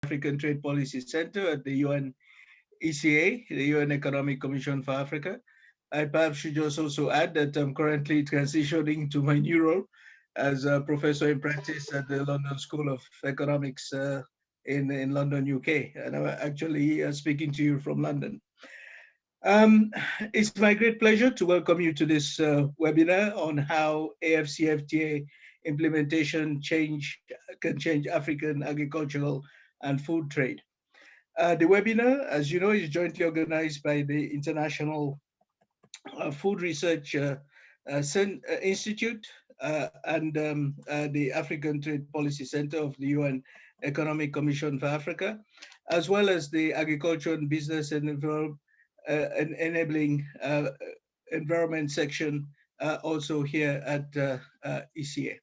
African Trade Policy Center at the UN ECA, the UN Economic Commission for Africa. I perhaps should just also add that I'm currently transitioning to my new role as a professor in practice at the London School of Economics in London, UK. And I'm actually speaking to you from London. Um, it's my great pleasure to welcome you to this webinar on how AfCFTA implementation can change African agricultural and food trade. The webinar, as you know, is jointly organized by the International Food Research Institute and the African Trade Policy Center of the UN Economic Commission for Africa, as well as the Agriculture and Business and Enabling Environment section also here at ECA.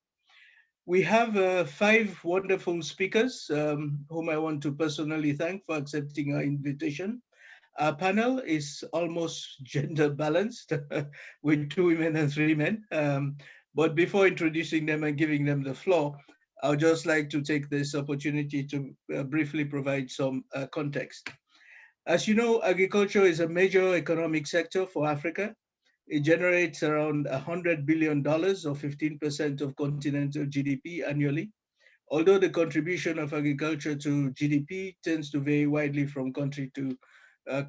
We have five wonderful speakers whom I want to personally thank for accepting our invitation. Our panel is almost gender balanced with 2 women and 3 men. But before introducing them and giving them the floor, I would just like to take this opportunity to briefly provide some context. As you know, agriculture is a major economic sector for Africa. It generates around $100 billion or 15% of continental GDP annually. Although the contribution of agriculture to GDP tends to vary widely from country to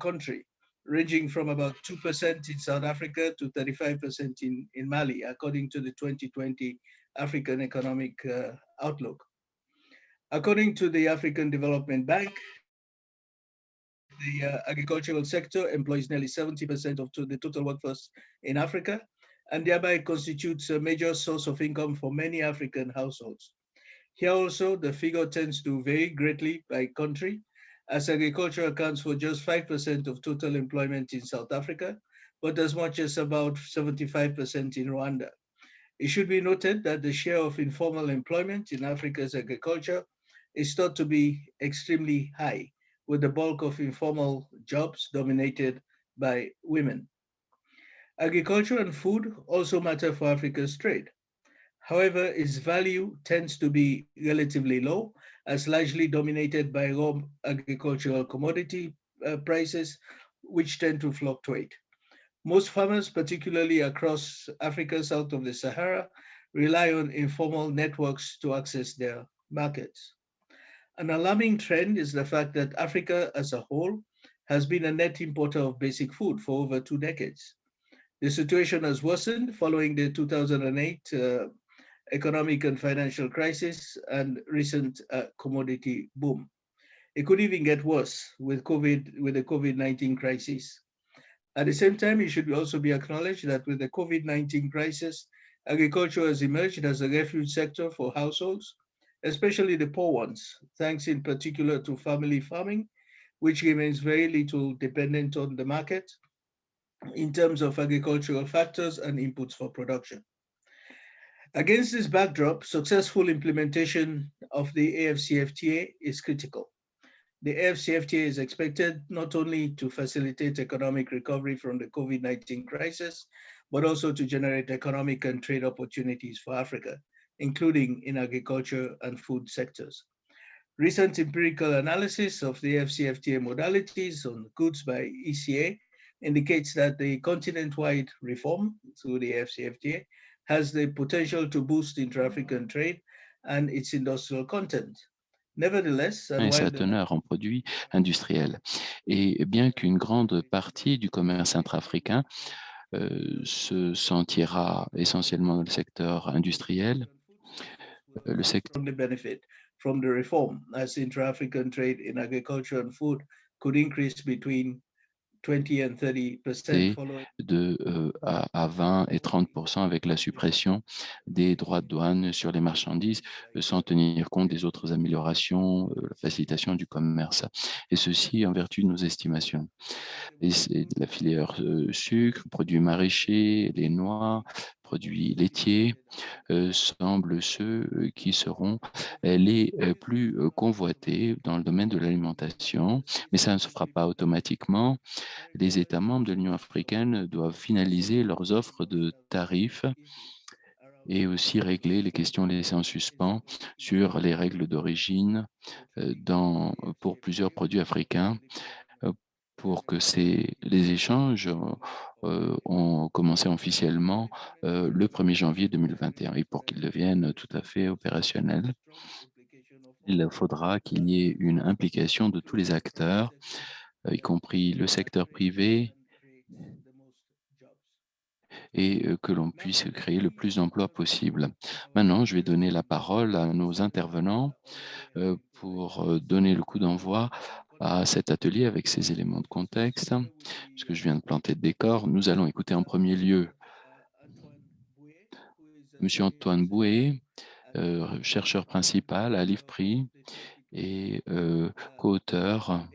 country, ranging from about 2% in South Africa to 35% in Mali, according to the 2020 African Economic Outlook. According to the African Development Bank, the agricultural sector employs nearly 70% of the total workforce in Africa, and thereby constitutes a major source of income for many African households. Here also, the figure tends to vary greatly by country, as agriculture accounts for just 5% of total employment in South Africa, but as much as about 75% in Rwanda. It should be noted that the share of informal employment in Africa's agriculture is thought to be extremely high, with the bulk of informal jobs dominated by women. Agriculture and food also matter for Africa's trade. However, its value tends to be relatively low, as largely dominated by raw agricultural commodity prices, which tend to fluctuate. Most farmers, particularly across Africa south of the Sahara, rely on informal networks to access their markets. An alarming trend is the fact that Africa as a whole has been a net importer of basic food for over 2 decades. The situation has worsened following the 2008 economic and financial crisis and recent commodity boom. It could even get worse with the COVID-19 crisis. At the same time, it should also be acknowledged that with the COVID-19 crisis, agriculture has emerged as a refuge sector for households, especially the poor ones, thanks in particular to family farming, which remains very little dependent on the market in terms of agricultural factors and inputs for production. Against this backdrop, successful implementation of the AfCFTA is critical. The AfCFTA is expected not only to facilitate economic recovery from the COVID-19 crisis, but also to generate economic and trade opportunities for Africa, including in agriculture and food sectors. Recent empirical analysis of the AfCFTA modalities on goods by ECA indicates that the continent-wide reform through the AfCFTA has the potential to boost intra-African trade and its industrial content. Nevertheless, Et sa teneur en produits industriels. Et bien qu'une grande partie du commerce intra-africain se sentira essentiellement dans le secteur industriel, le secteur from the reform, as intra-African trade in agriculture and food could increase between 20 and 30% à 20 et 30% avec la suppression des droits de douane sur les marchandises, sans tenir compte des autres améliorations, la facilitation du commerce. Et ceci en vertu de nos estimations. La filière sucre, produits maraîchers, les noix, produits laitiers semblent ceux qui seront les plus convoités dans le domaine de l'alimentation, mais ça ne se fera pas automatiquement. Les États membres de l'Union africaine doivent finaliser leurs offres de tarifs et aussi régler les questions laissées en suspens sur les règles d'origine pour plusieurs produits africains, pour que les échanges ont commencé officiellement le 1er janvier 2021 et pour qu'ils deviennent tout à fait opérationnels. Il faudra qu'il y ait une implication de tous les acteurs, y compris le secteur privé, et que l'on puisse créer le plus d'emplois possible. Maintenant, je vais donner la parole à nos intervenants pour donner le coup d'envoi à cet atelier avec ces éléments de contexte, puisque je viens de planter le décor. Nous allons écouter en premier lieu M. Antoine Bouet, chercheur principal à l'IFPRI et co-auteur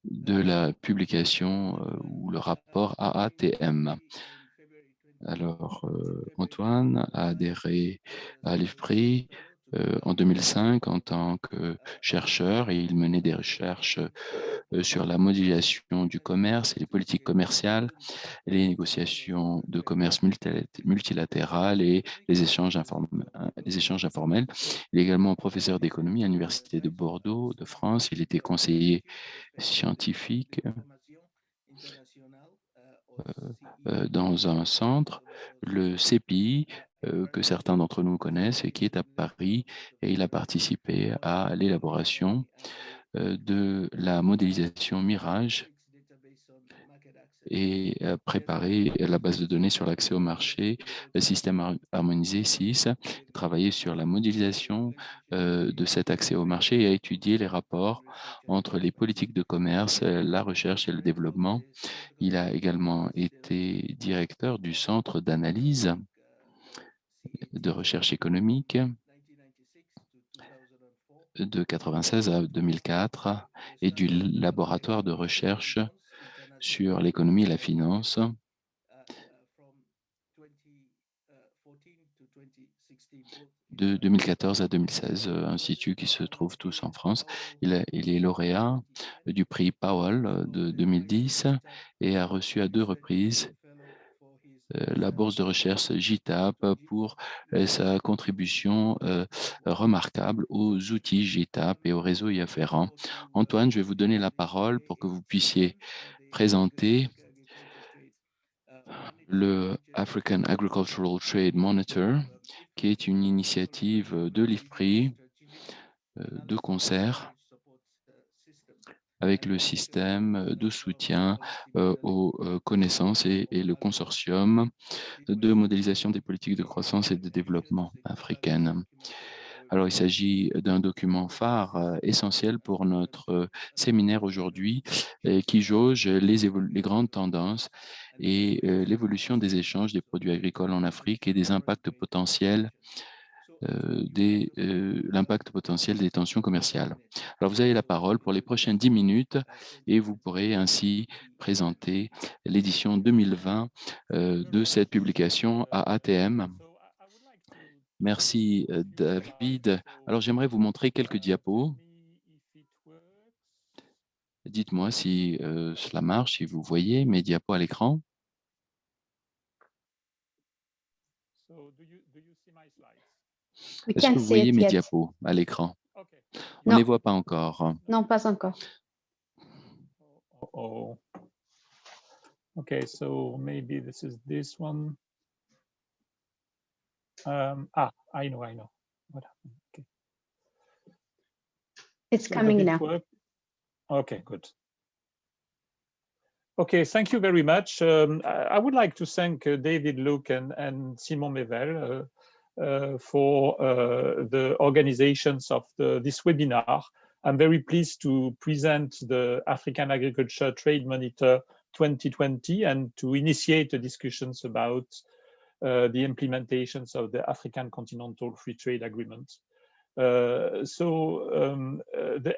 de la publication ou le rapport AATM. Alors, Antoine a adhéré à l'IFPRI en 2005 en tant que chercheur et il menait des recherches sur la modélisation du commerce et les politiques commerciales, les négociations de commerce multilatéral et les échanges informels. Il est également professeur d'économie à l'Université de Bordeaux de France. Il était conseiller scientifique dans un centre, le CPI, que certains d'entre nous connaissent et qui est à Paris, et il a participé à l'élaboration de la modélisation Mirage et préparé la base de données sur l'accès au marché, le système harmonisé 6, travaillé sur la modélisation de cet accès au marché et a étudié les rapports entre les politiques de commerce, la recherche et le développement. Il a également été directeur du Centre d'analyse de recherche économique de 1996 à 2004 et du laboratoire de recherche sur l'économie et la finance de 2014 à 2016, instituts qui se trouvent tous en France. Il est lauréat du prix Powell de 2010 et a reçu à 2 reprises la bourse de recherche JTAP pour sa contribution remarquable aux outils JTAP et au réseau y afférent. Antoine, je vais vous donner la parole pour que vous puissiez présenter le African Agricultural Trade Monitor, qui est une initiative de l'IFPRI de concert avec le système de soutien aux connaissances et le consortium de modélisation des politiques de croissance et de développement africaines. Alors, il s'agit d'un document phare essentiel pour notre séminaire aujourd'hui qui jauge les grandes tendances et l'évolution des échanges des produits agricoles en Afrique et des impacts potentiels l'impact potentiel des tensions commerciales. Alors, vous avez la parole pour les prochaines 10 minutes et vous pourrez ainsi présenter l'édition 2020 de cette publication à ATM. Merci, David. Alors, j'aimerais vous montrer quelques diapos. Dites-moi si cela marche, si vous voyez mes diapos à l'écran. Est-ce que vous voyez mes diapos à l'écran? On ne les voit pas encore. Non, pas encore. Oh. Okay, so maybe this is this one. I know. What happened? Okay. It's coming now. Work? Okay, good. Okay, thank you very much. I would like to thank David Luke and Simon Mevel for the organizations of this webinar. I'm very pleased to present the African Agriculture Trade Monitor 2020 and to initiate the discussions about the implementations of the African Continental Free Trade Agreement. The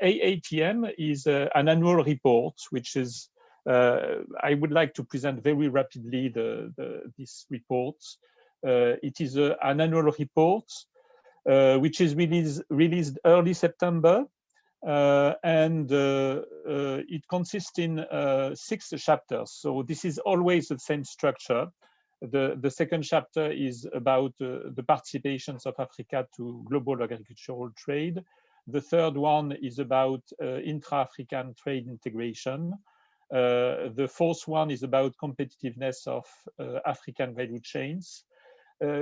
AATM is an annual report, which is, I would like to present very rapidly this report. It is an annual report which is released early September, and it consists in 6 chapters. So this is always the same structure. The second chapter is about the participations of Africa to global agricultural trade. The third one is about intra-African trade integration. The fourth one is about competitiveness of African value chains.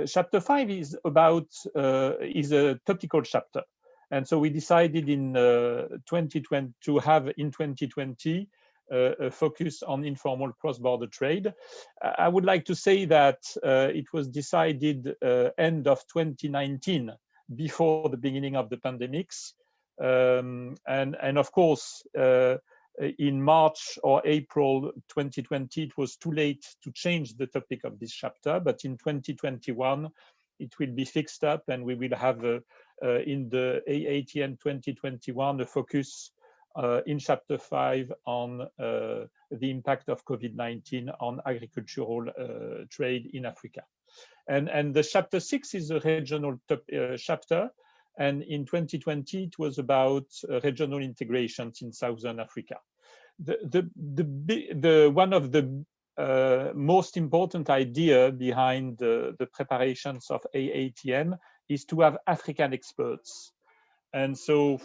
Chapter 5 is a topical chapter. And so we decided in 2020 to have in 2020 a focus on informal cross-border trade. I would like to say that it was decided end of 2019, before the beginning of the pandemics. And of course, in March or April 2020, it was too late to change the topic of this chapter, but in 2021, it will be fixed up, and we will have in the AATN 2021 a focus in chapter 5 on the impact of COVID-19 on agricultural trade in Africa. And the chapter 6 is a regional chapter, and in 2020 it was about regional integrations in Southern Africa. One of the most important idea behind the preparations of AATN is to have African experts. And so,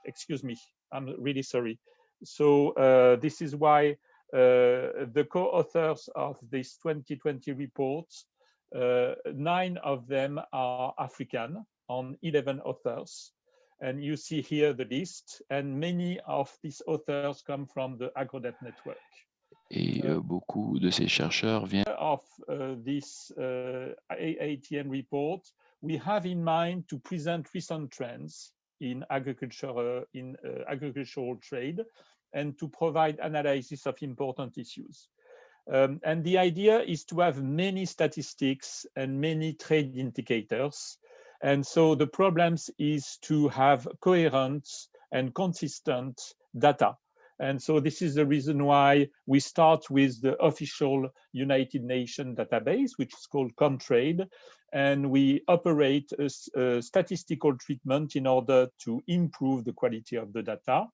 excuse me, I'm really sorry. So this is why the co-authors of this 2020 report, 9 of them are African on 11 authors. And you see here the list, and many of these authors come from the AgroNet network. Et beaucoup de ces chercheurs viennent of this AATN report. We have in mind to present recent trends in agriculture, in agricultural trade, and to provide analysis of important issues. And the idea is to have many statistics and many trade indicators. And so the problems is to have coherent and consistent data. And so this is the reason why we start with the official United Nations database, which is called ComTrade, and we operate a statistical treatment in order to improve the quality of the data.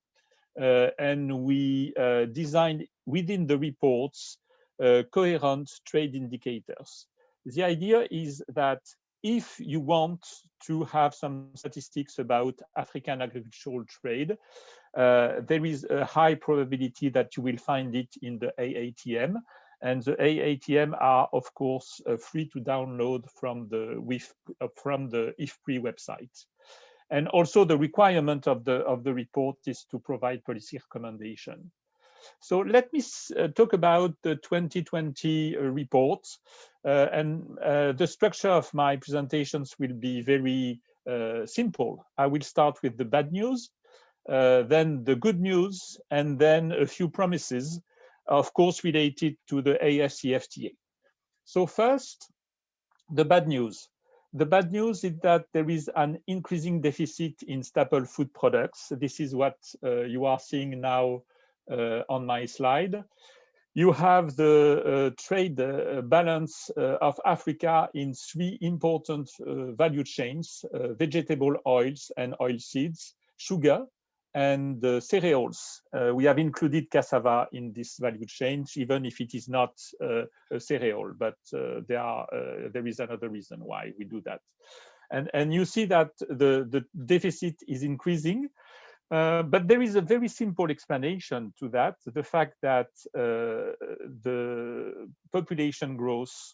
And we design within the reports coherent trade indicators. The idea is that if you want to have some statistics about African agricultural trade, there is a high probability that you will find it in the AATM. And the AATM are, of course, free to download from the IFPRI website. And also the requirement of the report is to provide policy recommendation. So let me talk about the 2020 report. The structure of my presentations will be very simple. I will start with the bad news, then the good news, and then a few promises, of course, related to the AfCFTA. So first, the bad news. The bad news is that there is an increasing deficit in staple food products. This is what you are seeing now on my slide. You have the trade balance of Africa in 3 important value chains, vegetable oils and oilseeds, sugar, and cereals. We have included cassava in this value chain, even if it is not a cereal, but there is another reason why we do that. And you see that the deficit is increasing, but there is a very simple explanation to that, the fact that the population growth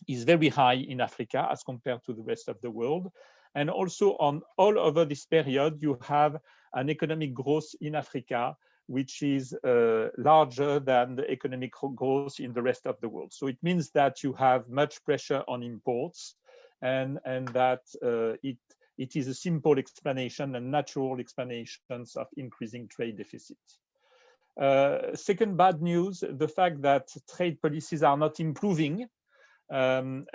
is very high in Africa as compared to the rest of the world. And also on all over this period, you have an economic growth in Africa, which is larger than the economic growth in the rest of the world. So it means that you have much pressure on imports, and that it is a simple explanation and natural explanations of increasing trade deficits. Second bad news, the fact that trade policies are not improving. In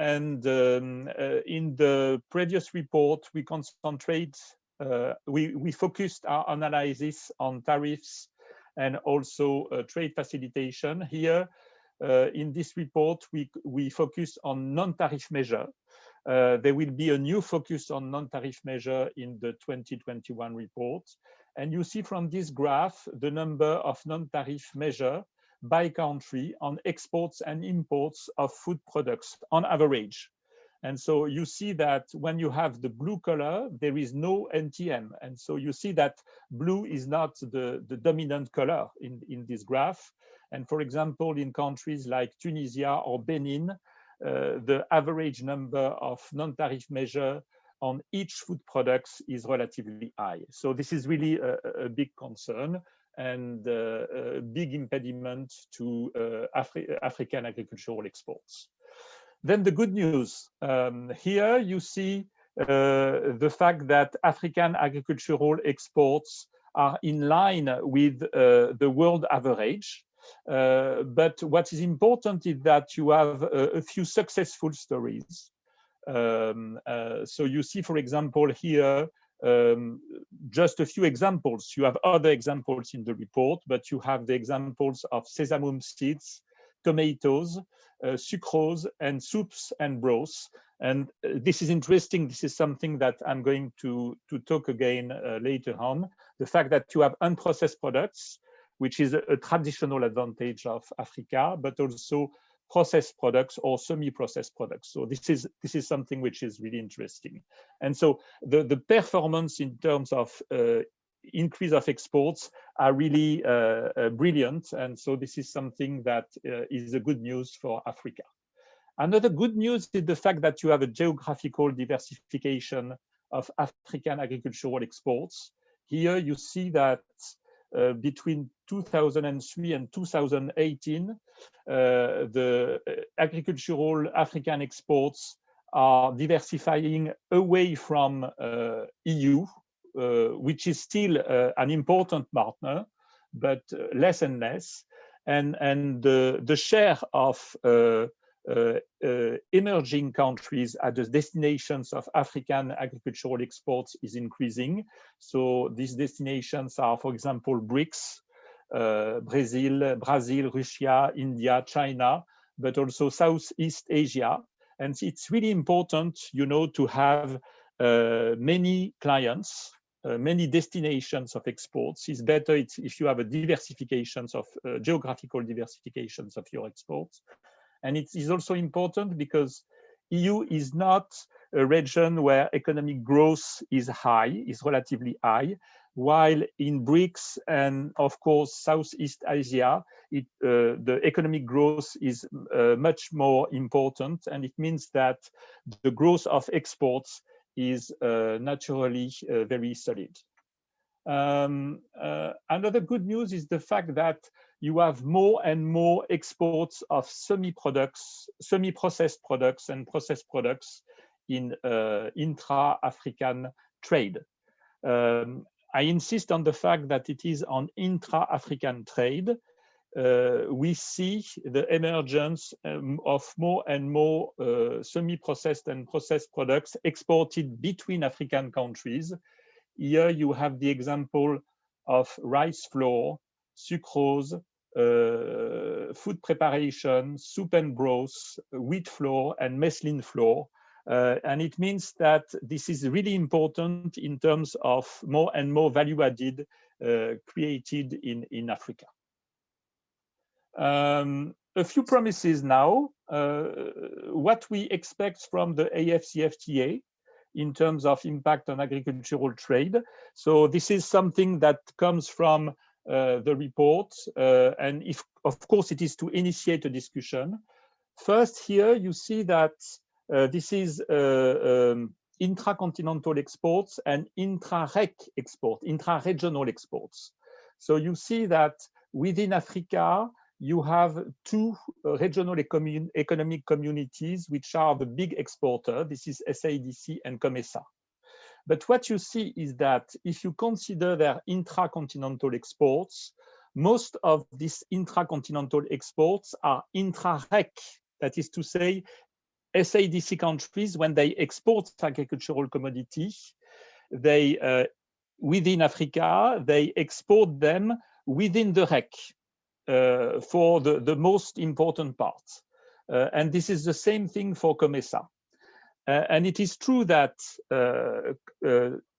the previous report, we we focused our analysis on tariffs and also trade facilitation. Here, in this report, we focus on non-tariff measure. There will be a new focus on non-tariff measure in the 2021 report. And you see from this graph the number of non-tariff measure by country on exports and imports of food products on average. And so you see that when you have the blue color, there is no NTM. And so you see that blue is not the dominant color in this graph. And for example, in countries like Tunisia or Benin, the average number of non-tariff measures on each food products is relatively high. So this is really a big concern and a big impediment to African agricultural exports. Then the good news, here you see the fact that African agricultural exports are in line with the world average. But what is important is that you have a few successful stories. So you see, for example, here, just a few examples. You have other examples in the report, but you have the examples of sesame seeds, tomatoes, sucrose, and soups and broths. And this is interesting. This is something that I'm going to talk again later on. The fact that you have unprocessed products, which is a traditional advantage of Africa, but also processed products or semi-processed products. So this is something which is really interesting. And so the performance in terms of increase of exports are really brilliant. And so this is something that is a good news for Africa. Another good news is the fact that you have a geographical diversification of African agricultural exports. Here you see that between 2003 and 2018, the agricultural African exports are diversifying away from EU, which is still an important partner, but less and less. And the share of emerging countries as the destinations of African agricultural exports is increasing. So these destinations are, for example, BRICS, Brazil, Russia, India, China, but also Southeast Asia. And it's really important, to have many clients, many destinations of exports. It's better if you have a diversifications of geographical diversifications of your exports. And it is also important because EU is not a region where economic growth is high, is relatively high, while in BRICS and of course Southeast Asia, the economic growth is much more important, and it means that the growth of exports is naturally very solid. Another good news is the fact that you have more and more exports of semi-processed products and processed products in intra-African trade. I insist on the fact that it is on intra-African trade. We see the emergence of more and more semi-processed and processed products exported between African countries. Here you have the example of rice flour, sucrose, food preparation, soup and broth, wheat flour, and maize flour. And it means that this is really important in terms of more and more value added created in Africa. A few promises now. What we expect from the AfCFTA in terms of impact on agricultural trade. So this is something that comes from the report, and of course it is to initiate a discussion. First, here you see that this is intracontinental exports and intra-rec export, intra-regional exports. So you see that within Africa, you have two regional economic communities, which are the big exporter. This is SADC and COMESA. But what you see is that if you consider their intracontinental exports, most of these intracontinental exports are intra-rec. That is to say, SADC countries, when they export agricultural commodities, they within Africa, they export them within the REC. For the most important parts. And this is the same thing for COMESA. And it is true that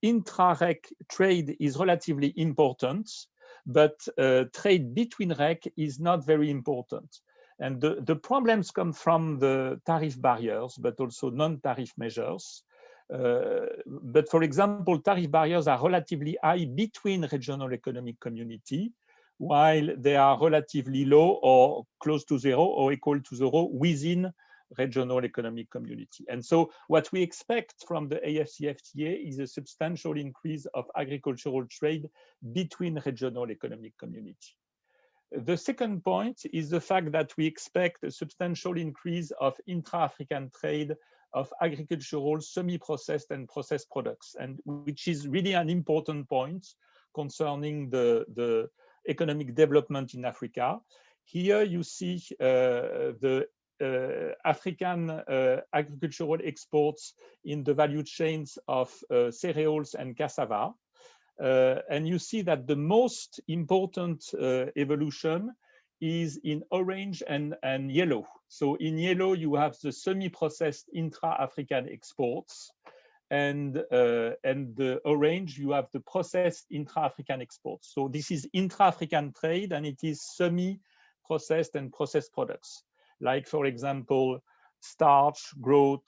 intra-rec trade is relatively important, but trade between REC is not very important. And the problems come from the tariff barriers, but also non-tariff measures. But for example, tariff barriers are relatively high between regional economic community, while they are relatively low or close to zero or equal to zero within regional economic community. And so what we expect from the AfCFTA is a substantial increase of agricultural trade between regional economic community. The second point is the fact that we expect a substantial increase of intra-African trade of agricultural, semi-processed and processed products, and which is really an important point concerning the economic development in Africa. Here you see the African agricultural exports in the value chains of cereals and cassava. And you see that the most important evolution is in orange and yellow. So in yellow, you have the semi-processed intra-African exports. And the orange, you have the processed intra-African exports. So this is intra-African trade, and it is semi-processed and processed products. Like, for example, starch, groat,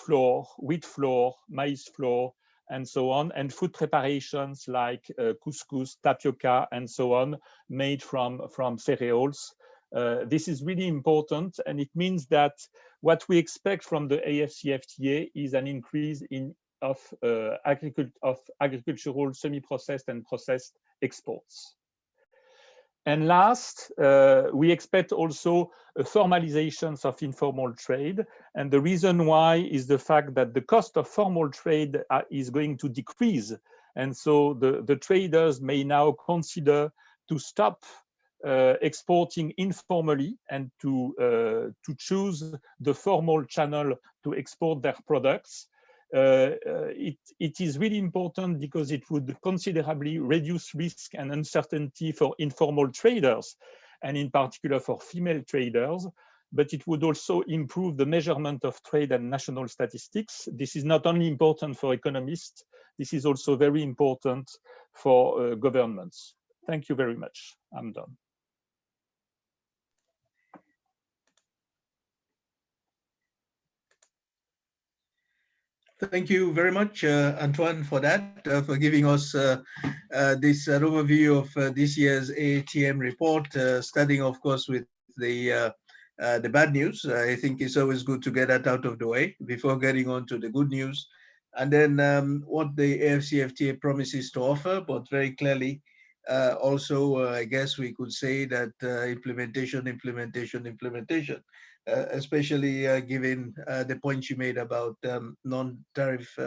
flour, wheat flour, maize flour, and so on, and food preparations like couscous, tapioca, and so on, made from cereals. This is really important, and it means that what we expect from the AfCFTA is an increase of agricultural semi-processed and processed exports. And last, we expect also formalizations of informal trade. And the reason why is the fact that the cost of formal trade is going to decrease. And so the traders may now consider to stop exporting informally and to choose the formal channel to export their products. It is really important because it would considerably reduce risk and uncertainty for informal traders, and in particular for female traders, but it would also improve the measurement of trade and national statistics. This is not only important for economists, this is also very important for governments. Thank you very much. I'm done. Thank you very much, Antoine, for that, for giving us this overview of this year's ATM report, starting, of course, with the bad news. I think it's always good to get that out of the way before getting on to the good news. And then what the AfCFTA promises to offer, but very clearly, also, I guess we could say that implementation, especially given the point you made about non-tariff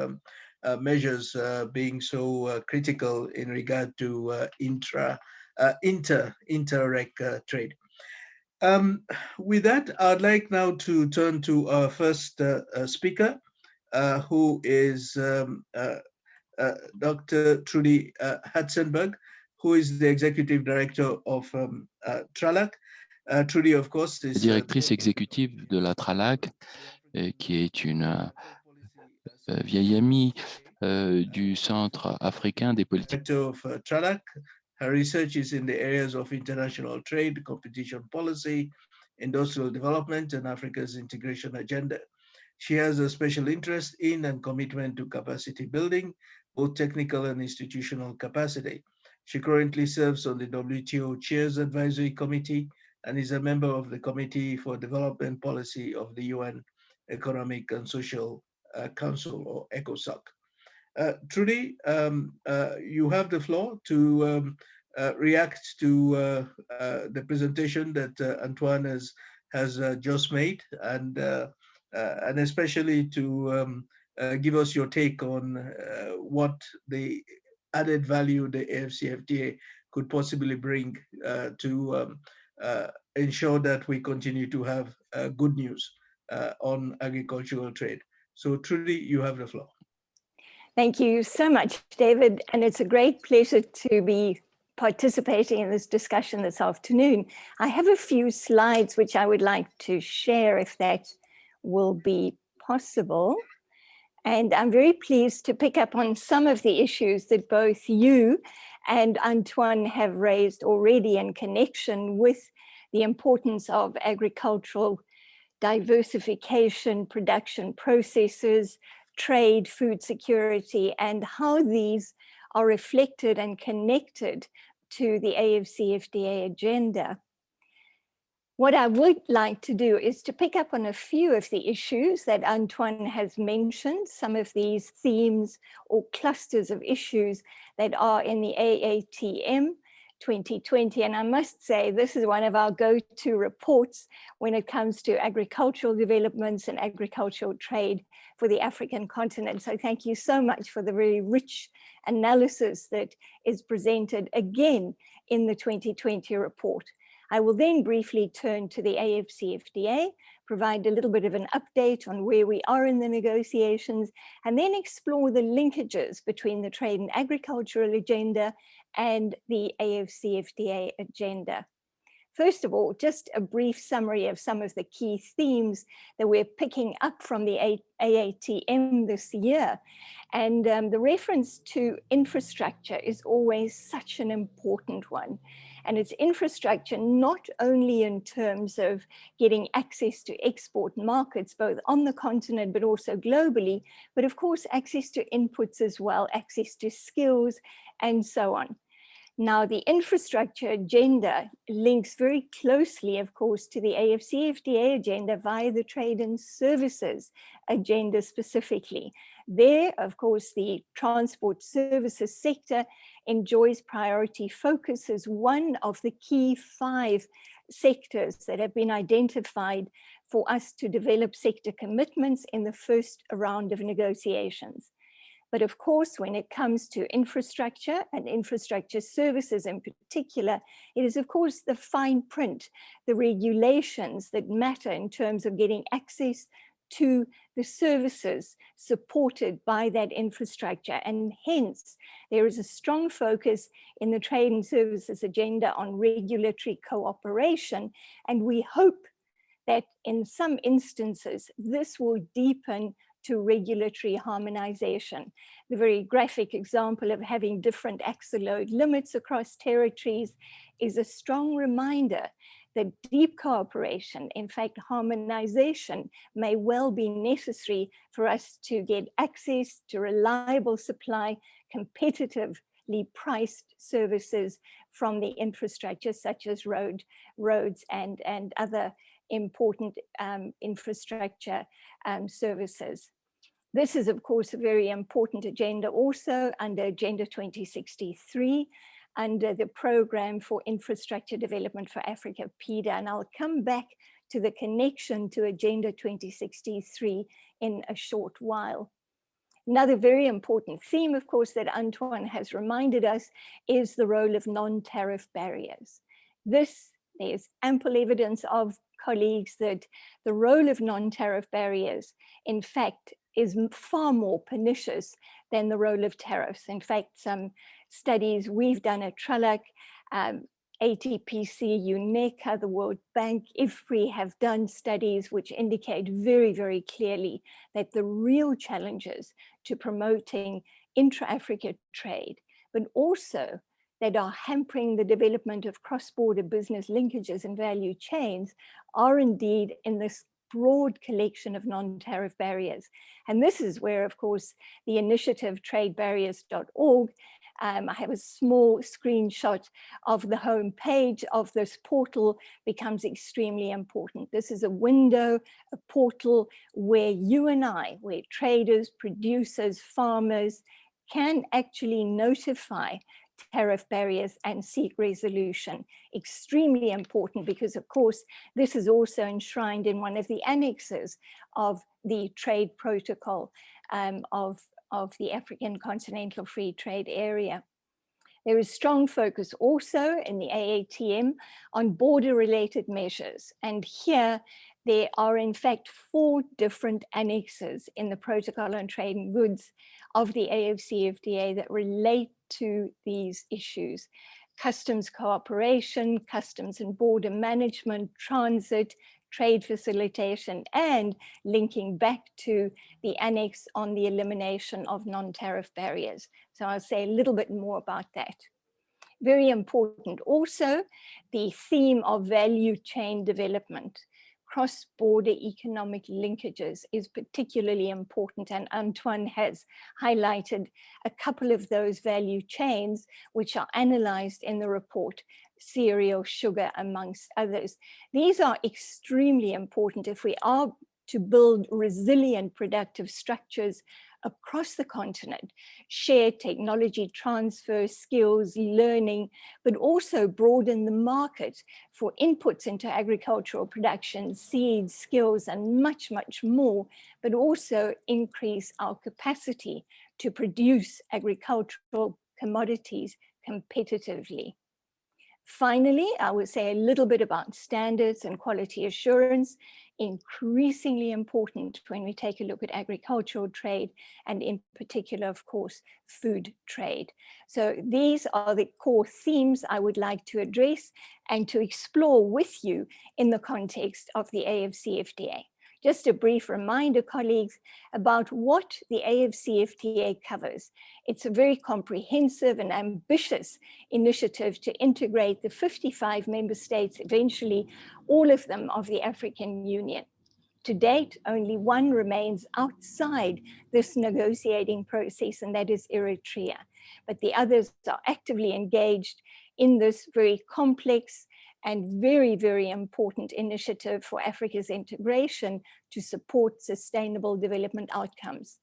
measures being so critical in regard to inter-rec trade. With that, I'd like now to turn to our first speaker, who is Dr. Trudy Hatzenberg, who is the Executive Director of TRALAC. Trudy, of course, is directrice exécutive de la TRALAC, qui est une vieille amie du Centre africain des politiques. Director of TRALAC. Her research is in the areas of international trade, competition policy, industrial development, and Africa's integration agenda. She has a special interest in and commitment to capacity building, both technical and institutional capacity. She currently serves on the WTO Chairs Advisory Committee and is a member of the Committee for Development Policy of the UN Economic and Social Council, or ECOSOC. Trudy, you have the floor to react to the presentation that Antoine has just made, and especially to give us your take on what the added value the AfCFTA could possibly bring to ensure that we continue to have good news on agricultural trade. So Trudy, you have the floor. Thank you so much, David. And it's a great pleasure to be participating in this discussion this afternoon. I have a few slides which I would like to share, if that will be possible. And I'm very pleased to pick up on some of the issues that both you and Antoine have raised already in connection with the importance of agricultural diversification, production processes, trade, food security, and how these are reflected and connected to the AfCFTA agenda. What I would like to do is to pick up on a few of the issues that Antoine has mentioned, some of these themes or clusters of issues that are in the AATM 2020. And I must say, this is one of our go-to reports when it comes to agricultural developments and agricultural trade for the African continent. So thank you so much for the very rich analysis that is presented again in the 2020 report. I will then briefly turn to the AfCFTA, provide a little bit of an update on where we are in the negotiations, and then explore the linkages between the trade and agricultural agenda and the AfCFTA agenda. First of all, just a brief summary of some of the key themes that we're picking up from the AATM this year. And the reference to infrastructure is always such an important one. And it's infrastructure not only in terms of getting access to export markets, both on the continent, but also globally, but of course, access to inputs as well, access to skills, and so on. Now, the infrastructure agenda links very closely, of course, to the AfCFTA agenda via the trade and services agenda specifically. There, of course, the transport services sector enjoys priority focus as one of the key 5 sectors that have been identified for us to develop sector commitments in the first round of negotiations. But of course, when it comes to infrastructure and infrastructure services in particular, it is of course the fine print, the regulations that matter in terms of getting access to the services supported by that infrastructure. And hence, there is a strong focus in the trade and services agenda on regulatory cooperation. And we hope that in some instances, this will deepen to regulatory harmonization. The very graphic example of having different axle load limits across territories is a strong reminder that deep cooperation, in fact, harmonization, may well be necessary for us to get access to reliable supply, competitively priced services from the infrastructure such as roads and other important infrastructure services. This is, of course, a very important agenda also under Agenda 2063, under the Program for Infrastructure Development for Africa, PIDA, and I'll come back to the connection to Agenda 2063 in a short while. Another very important theme, of course, that Antoine has reminded us is the role of non-tariff barriers. There's ample evidence of colleagues that the role of non-tariff barriers, in fact, is far more pernicious than the role of tariffs. In fact, some studies we've done at TRELAC, ATPC, UNECA, the World Bank, IFPRI have done studies which indicate very, very clearly that the real challenges to promoting intra-Africa trade, but also that are hampering the development of cross-border business linkages and value chains are indeed in this broad collection of non-tariff barriers. And this is where, of course, the initiative tradebarriers.org, I have a small screenshot of the home page of this portal, becomes extremely important. This is a window, a portal where you and I, where traders, producers, farmers can actually notify tariff barriers and seek resolution. Extremely important because, of course, this is also enshrined in one of the annexes of the trade protocol of the African Continental Free Trade Area. There is strong focus also in the AATM on border-related measures. And here there are in fact 4 different annexes in the Protocol on Trade and Goods of the AfCFTA that relate to these issues: customs cooperation, customs and border management, transit, trade facilitation, and linking back to the annex on the elimination of non-tariff barriers. So I'll say a little bit more about that. Very important. Also, the theme of value chain development. Cross-border economic linkages is particularly important, and Antoine has highlighted a couple of those value chains which are analyzed in the report, cereal, sugar, amongst others. These are extremely important if we are to build resilient productive structures across the continent, share technology transfer, skills, learning, but also broaden the market for inputs into agricultural production, seeds, skills, and much, much more, but also increase our capacity to produce agricultural commodities competitively. Finally, I would say a little bit about standards and quality assurance, increasingly important when we take a look at agricultural trade and in particular, of course, food trade. So these are the core themes I would like to address and to explore with you in the context of the AfCFTA. Just a brief reminder, colleagues, about what the AfCFTA covers. It's a very comprehensive and ambitious initiative to integrate the 55 member states, eventually all of them of the African Union. To date, only one remains outside this negotiating process, and that is Eritrea. But the others are actively engaged in this very complex and very, very important initiative for Africa's integration to support sustainable development outcomes.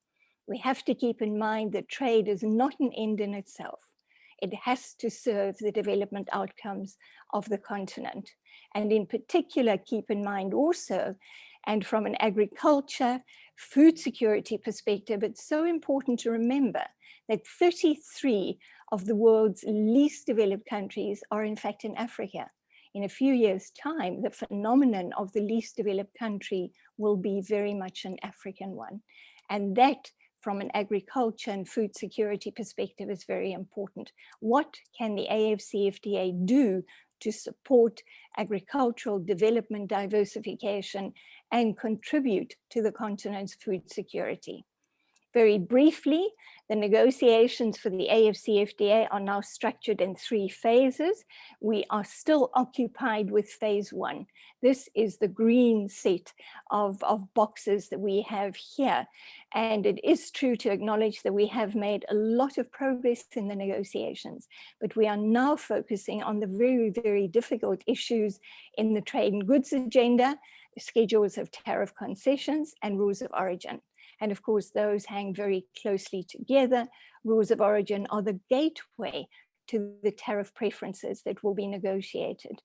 We have to keep in mind that trade is not an end in itself. It has to serve the development outcomes of the continent. And in particular, keep in mind also, and from an agriculture, food security perspective, it's so important to remember that 33 of the world's least developed countries are in fact in Africa. In a few years' time, the phenomenon of the least developed country will be very much an African one. And that, from an agriculture and food security perspective, is very important. What can the AfCFTA do to support agricultural development, diversification, and contribute to the continent's food security? Very briefly, the negotiations for the AfCFTA are now structured in 3 phases. We are still occupied with phase 1. This is the green set of boxes that we have here. And it is true to acknowledge that we have made a lot of progress in the negotiations, but we are now focusing on the very, very difficult issues in the trade and goods agenda, the schedules of tariff concessions and rules of origin. And of course, those hang very closely together. Rules of origin are the gateway to the tariff preferences that will be negotiated.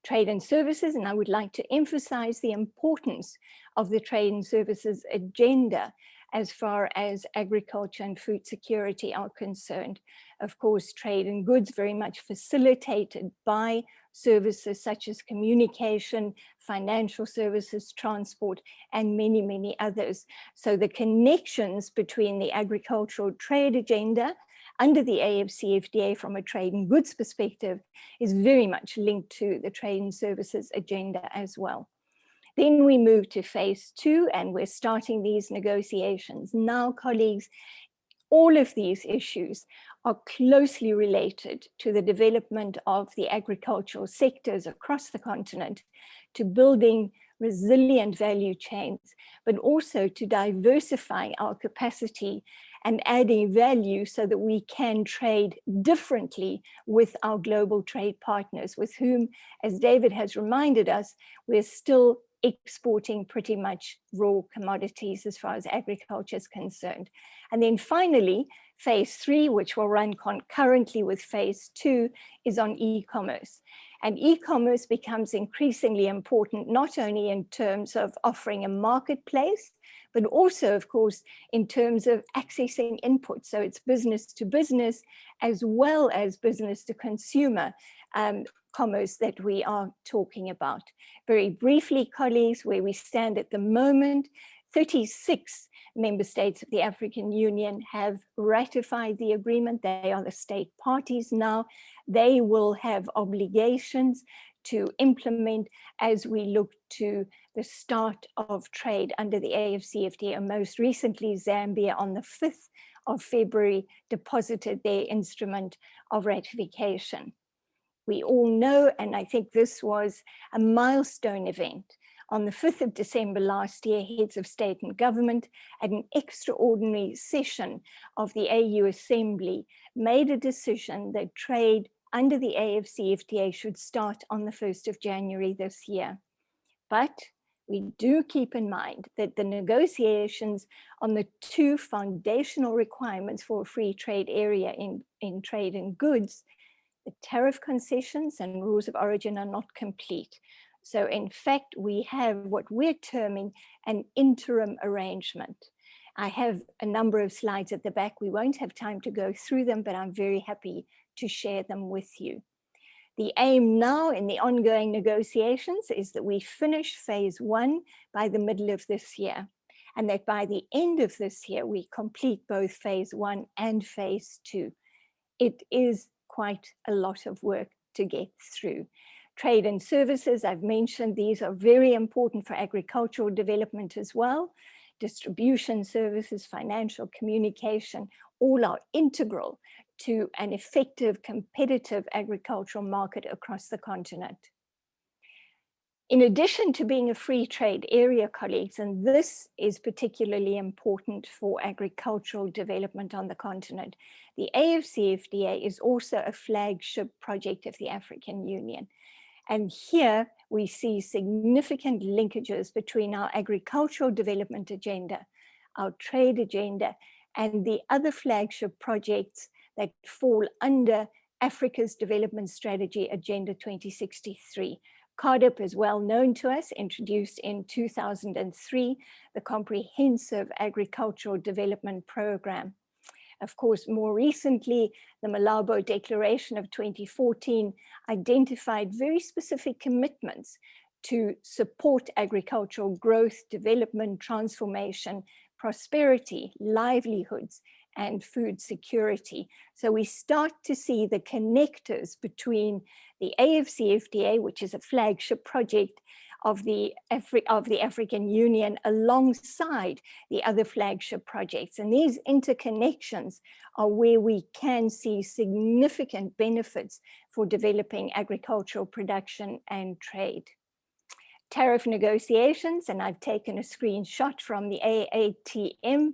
Trade and services, and I would like to emphasize the importance of the trade and services agenda as far as agriculture and food security are concerned. Of course, trade and goods very much facilitated by services such as communication, financial services, transport, and many, many others. So the connections between the agricultural trade agenda under the AfCFTA from a trade and goods perspective is very much linked to the trade and services agenda as well. Then we move to phase 2, and we're starting these negotiations now, colleagues. All of these issues are closely related to the development of the agricultural sectors across the continent, to building resilient value chains, but also to diversify our capacity and adding value so that we can trade differently with our global trade partners, with whom, as David has reminded us, we're still exporting pretty much raw commodities as far as agriculture is concerned. And then finally, phase 3, which will run concurrently with phase 2, is on e-commerce. And e-commerce becomes increasingly important, not only in terms of offering a marketplace, but also, of course, in terms of accessing inputs. So it's business to business as well as business to consumer commerce that we are talking about. Very briefly, colleagues, where we stand at the moment, 36 member states of the African Union have ratified the agreement. They are the state parties now. They will have obligations to implement as we look to the start of trade under the AfCFTA. And most recently, Zambia on the 5th of February deposited their instrument of ratification. We all know, and I think this was a milestone event, on the 5th of December last year, heads of state and government at an extraordinary session of the AU Assembly made a decision that trade under the AfCFTA should start on the 1st of January this year. But we do keep in mind that the negotiations on the two foundational requirements for a free trade area in trade and goods, the tariff concessions and rules of origin, are not complete. So in fact, we have what we're terming an interim arrangement. I have a number of slides at the back. We won't have time to go through them, but I'm very happy to share them with you. The aim now in the ongoing negotiations is that we finish phase 1 by the middle of this year, and that by the end of this year, we complete both phase 1 and phase 2. It is quite a lot of work to get through. Trade and services, I've mentioned, these are very important for agricultural development as well. Distribution services, financial communication, all are integral to an effective, competitive agricultural market across the continent. In addition to being a free trade area, colleagues, and this is particularly important for agricultural development on the continent, the AfCFTA is also a flagship project of the African Union. And here we see significant linkages between our agricultural development agenda, our trade agenda, and the other flagship projects that fall under Africa's Development Strategy Agenda 2063. CARDIP is well known to us, introduced in 2003, the Comprehensive Agricultural Development Program. Of course, more recently, the Malabo Declaration of 2014 identified very specific commitments to support agricultural growth, development, transformation, prosperity, livelihoods, and food security. So we start to see the connectors between the AfCFTA, which is a flagship project of the African Union, alongside the other flagship projects. And these interconnections are where we can see significant benefits for developing agricultural production and trade. Tariff negotiations, and I've taken a screenshot from the AATM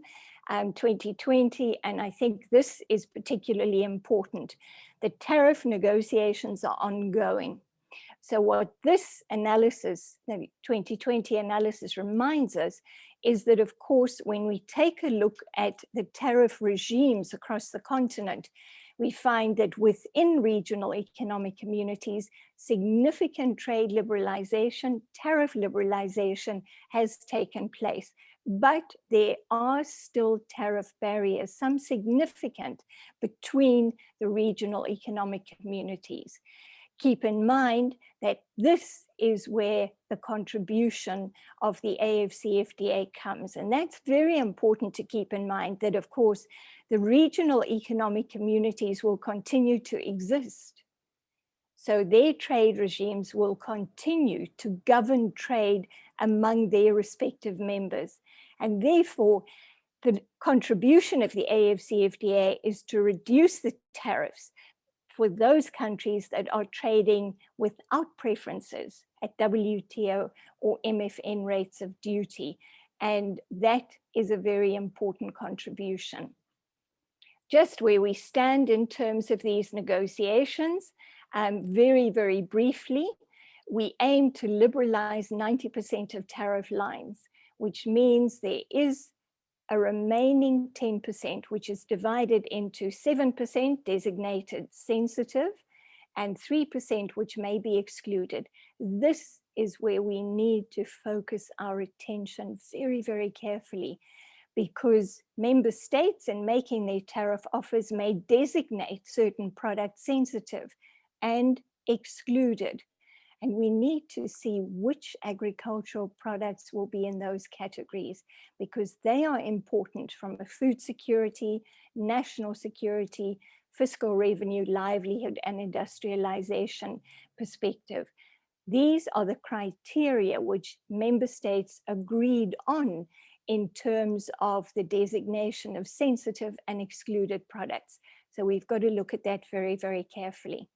2020, and I think this is particularly important. The tariff negotiations are ongoing. So what this analysis, the 2020 analysis, reminds us is that, of course, when we take a look at the tariff regimes across the continent, we find that within regional economic communities, significant trade liberalization, tariff liberalization has taken place. But there are still tariff barriers, some significant, between the regional economic communities. Keep in mind that this is where the contribution of the AfCFTA comes. And that's very important to keep in mind, that of course, the regional economic communities will continue to exist. So their trade regimes will continue to govern trade among their respective members. And therefore, the contribution of the AfCFTA is to reduce the tariffs for those countries that are trading without preferences at WTO or MFN rates of duty. And that is a very important contribution. Just where we stand in terms of these negotiations, very, very briefly, we aim to liberalize 90% of tariff lines, which means there is a remaining 10%, which is divided into 7% designated sensitive and 3% which may be excluded. This is where we need to focus our attention very, very carefully, because member states in making their tariff offers may designate certain products sensitive and excluded. And we need to see which agricultural products will be in those categories, because they are important from a food security, national security, fiscal revenue, livelihood, and industrialization perspective. These are the criteria which member states agreed on in terms of the designation of sensitive and excluded products. So we've got to look at that very, very carefully.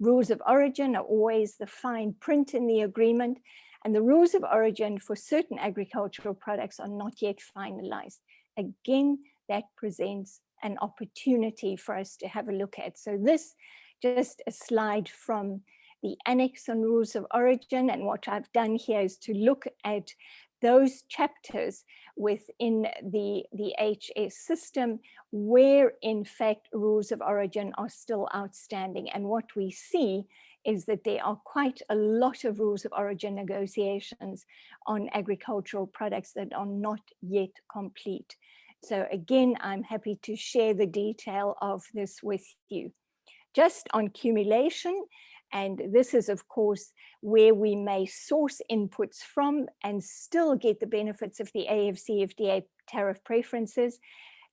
Rules of origin are always the fine print in the agreement, and the rules of origin for certain agricultural products are not yet finalized. Again, that presents an opportunity for us to have a look at. So this, just a slide from the annex on rules of origin, and what I've done here is to look at those chapters within the HS system where in fact rules of origin are still outstanding. And what we see is that there are quite a lot of rules of origin negotiations on agricultural products that are not yet complete. So again, I'm happy to share the detail of this with you. Just on cumulation, and this is of course where we may source inputs from and still get the benefits of the AfCFTA tariff preferences.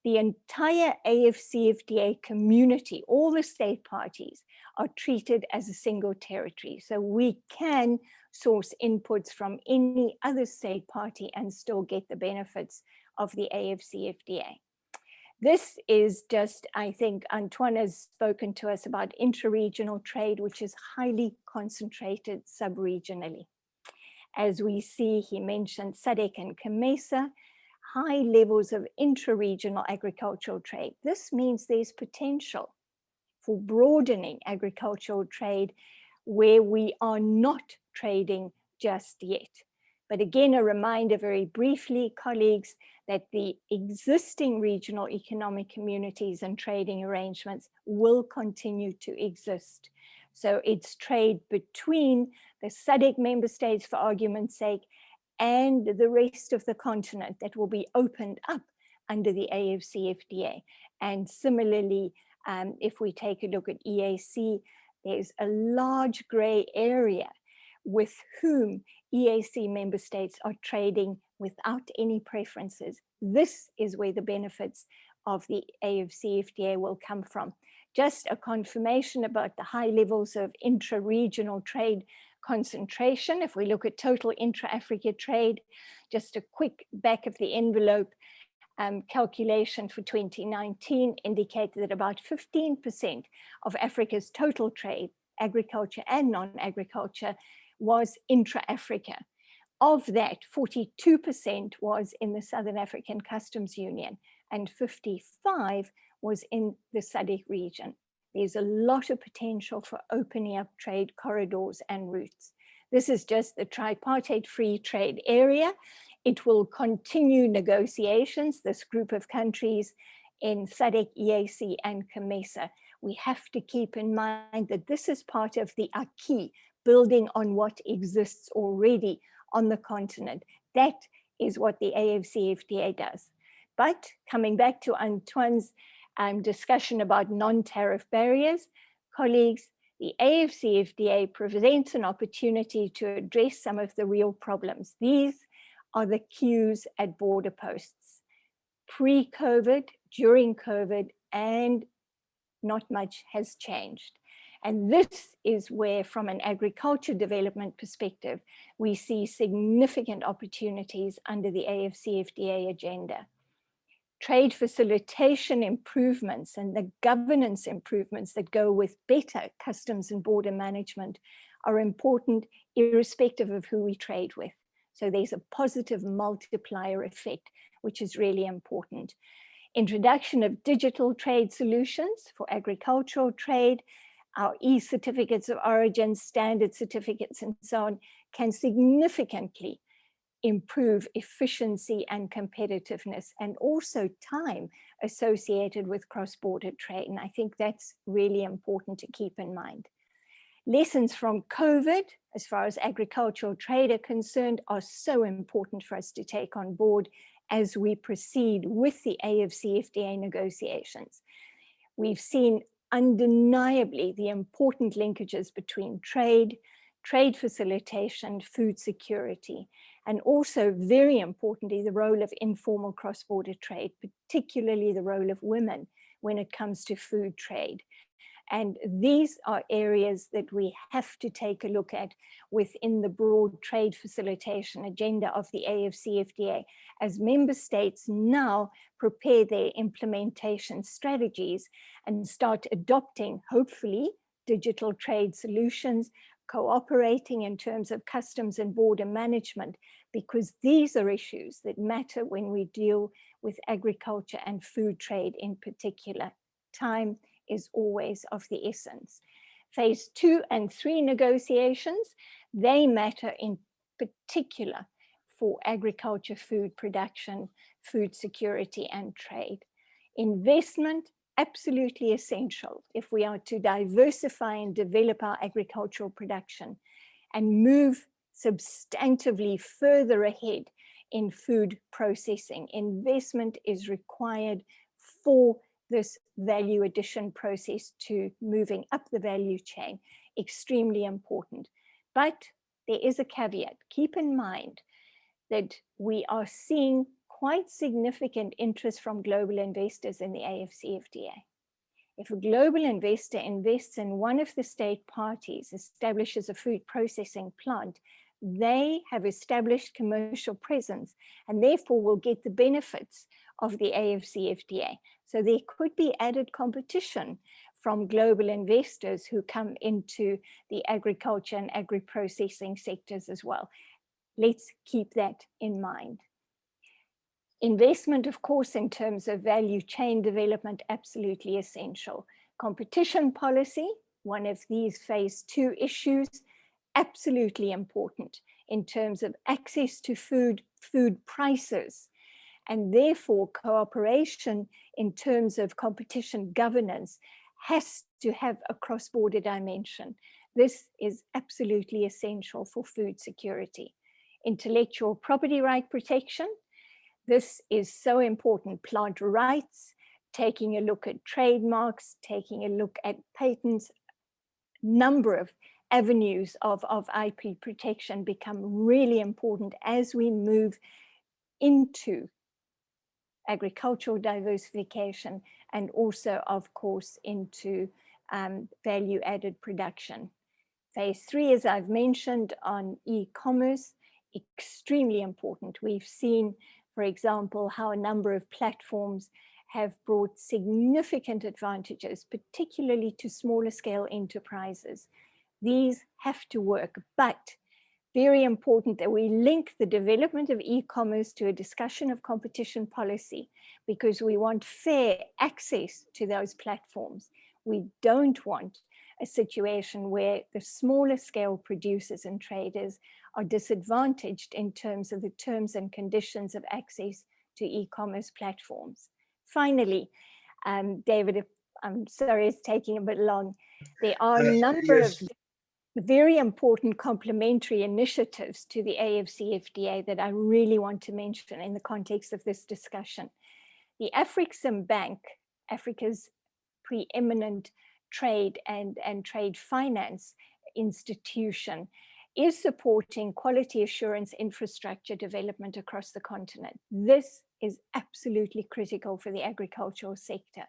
The entire AfCFTA community, all the state parties, are treated as a single territory. So we can source inputs from any other state party and still get the benefits of the AfCFTA. This is just, I think Antoine has spoken to us about intra-regional trade, which is highly concentrated sub-regionally. As we see, he mentioned SADC and COMESA, high levels of intra-regional agricultural trade. This means there's potential for broadening agricultural trade where we are not trading just yet. But again, a reminder very briefly, colleagues, that the existing regional economic communities and trading arrangements will continue to exist. So it's trade between the SADC member states, for argument's sake, and the rest of the continent that will be opened up under the AfCFTA. And similarly, if we take a look at EAC, there's a large gray area with whom EAC member states are trading without any preferences. This is where the benefits of the AfCFTA will come from. Just a confirmation about the high levels of intra-regional trade concentration. If we look at total intra-Africa trade, just a quick back of the envelope calculation for 2019 indicated that about 15% of Africa's total trade, agriculture and non-agriculture, was intra-Africa. Of that, 42% was in the Southern African Customs Union and 55% was in the SADC region. There's a lot of potential for opening up trade corridors and routes. This is just the tripartite free trade area. It will continue negotiations, this group of countries in SADC, EAC, and COMESA. We have to keep in mind that this is part of the acquis, building on what exists already on the continent. That is what the AfCFTA does. But coming back to Antoine's discussion about non-tariff barriers, colleagues, the AfCFTA presents an opportunity to address some of the real problems. These are the queues at border posts. Pre-COVID, during COVID, and not much has changed. And this is where, from an agriculture development perspective, we see significant opportunities under the AfCFTA agenda. Trade facilitation improvements and the governance improvements that go with better customs and border management are important irrespective of who we trade with. So there's a positive multiplier effect, which is really important. Introduction of digital trade solutions for agricultural trade, our e-certificates of origin, standard certificates, and so on, can significantly improve efficiency and competitiveness, and also time associated with cross-border trade. And I think that's really important to keep in mind. Lessons from COVID, as far as agricultural trade are concerned, are so important for us to take on board as we proceed with the AfCFTA negotiations. We've seen undeniably the important linkages between trade, trade facilitation, food security, and also very importantly, the role of informal cross-border trade, particularly the role of women when it comes to food trade. And these are areas that we have to take a look at within the broad trade facilitation agenda of the AfCFTA, as member states now prepare their implementation strategies and start adopting, hopefully, digital trade solutions, cooperating in terms of customs and border management, because these are issues that matter when we deal with agriculture and food trade in particular. Time is always of the essence. Phase 2 and 3 negotiations, they matter in particular for agriculture, food production, food security, and trade. Investment, absolutely essential if we are to diversify and develop our agricultural production and move substantively further ahead in food processing. Investment is required for this value addition process to moving up the value chain, extremely important. But there is a caveat. Keep in mind that we are seeing quite significant interest from global investors in the AfCFTA. If a global investor invests in one of the state parties, establishes a food processing plant, they have established commercial presence and therefore will get the benefits of the AfCFTA. So there could be added competition from global investors who come into the agriculture and agri-processing sectors as well. Let's keep that in mind. Investment, of course, in terms of value chain development, absolutely essential. Competition policy, one of these phase 2 issues, absolutely important in terms of access to food prices, and therefore cooperation in terms of competition governance has to have a cross-border dimension. This is absolutely essential for food security. Intellectual property right protection, this is so important. Plant rights, taking a look at trademarks, taking a look at patents, number of avenues of IP protection become really important as we move into agricultural diversification and also, of course, into value-added production. Phase 3, as I've mentioned, on e-commerce, extremely important. We've seen, for example, how a number of platforms have brought significant advantages, particularly to smaller scale enterprises. These have to work, but very important that we link the development of e-commerce to a discussion of competition policy, because we want fair access to those platforms. We don't want a situation where the smaller scale producers and traders are disadvantaged in terms of the terms and conditions of access to e-commerce platforms. Finally, David, I'm sorry it's taking a bit long. There are a number of very important complementary initiatives to the AfCFTA that I really want to mention in the context of this discussion. The AfricSim Bank, Africa's preeminent trade and trade finance institution, is supporting quality assurance infrastructure development across the continent. This is absolutely critical for the agricultural sector.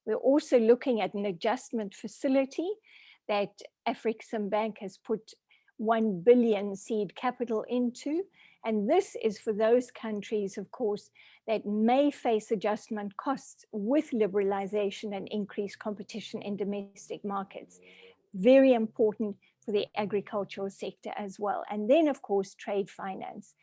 We're also looking at an adjustment facility that AfricSim Bank has put 1 billion seed capital into. And this is for those countries, of course, that may face adjustment costs with liberalization and increased competition in domestic markets. Very important for the agricultural sector as well. And then, of course, trade finance.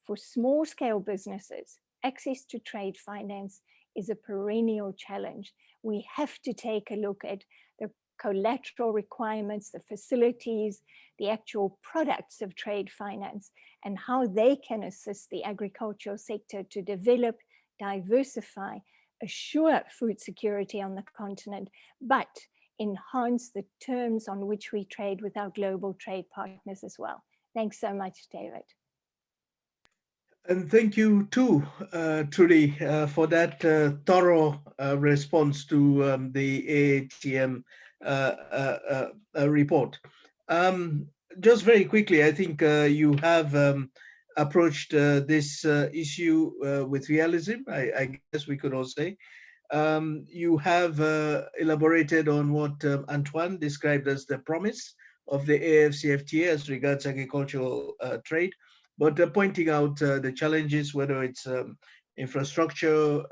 For small scale businesses, access to trade finance is a perennial challenge. We have to take a look at the collateral requirements, the facilities, the actual products of trade finance, and how they can assist the agricultural sector to develop, diversify, assure food security on the continent, but enhance the terms on which we trade with our global trade partners as well. Thanks so much, David. And thank you too, Trudy, for that thorough response to the ATM report. Just very quickly, I think you have approached this issue with realism, I guess we could all say. You have elaborated on what Antoine described as the promise of the AfCFTA as regards agricultural trade, but pointing out the challenges, whether it's infrastructure,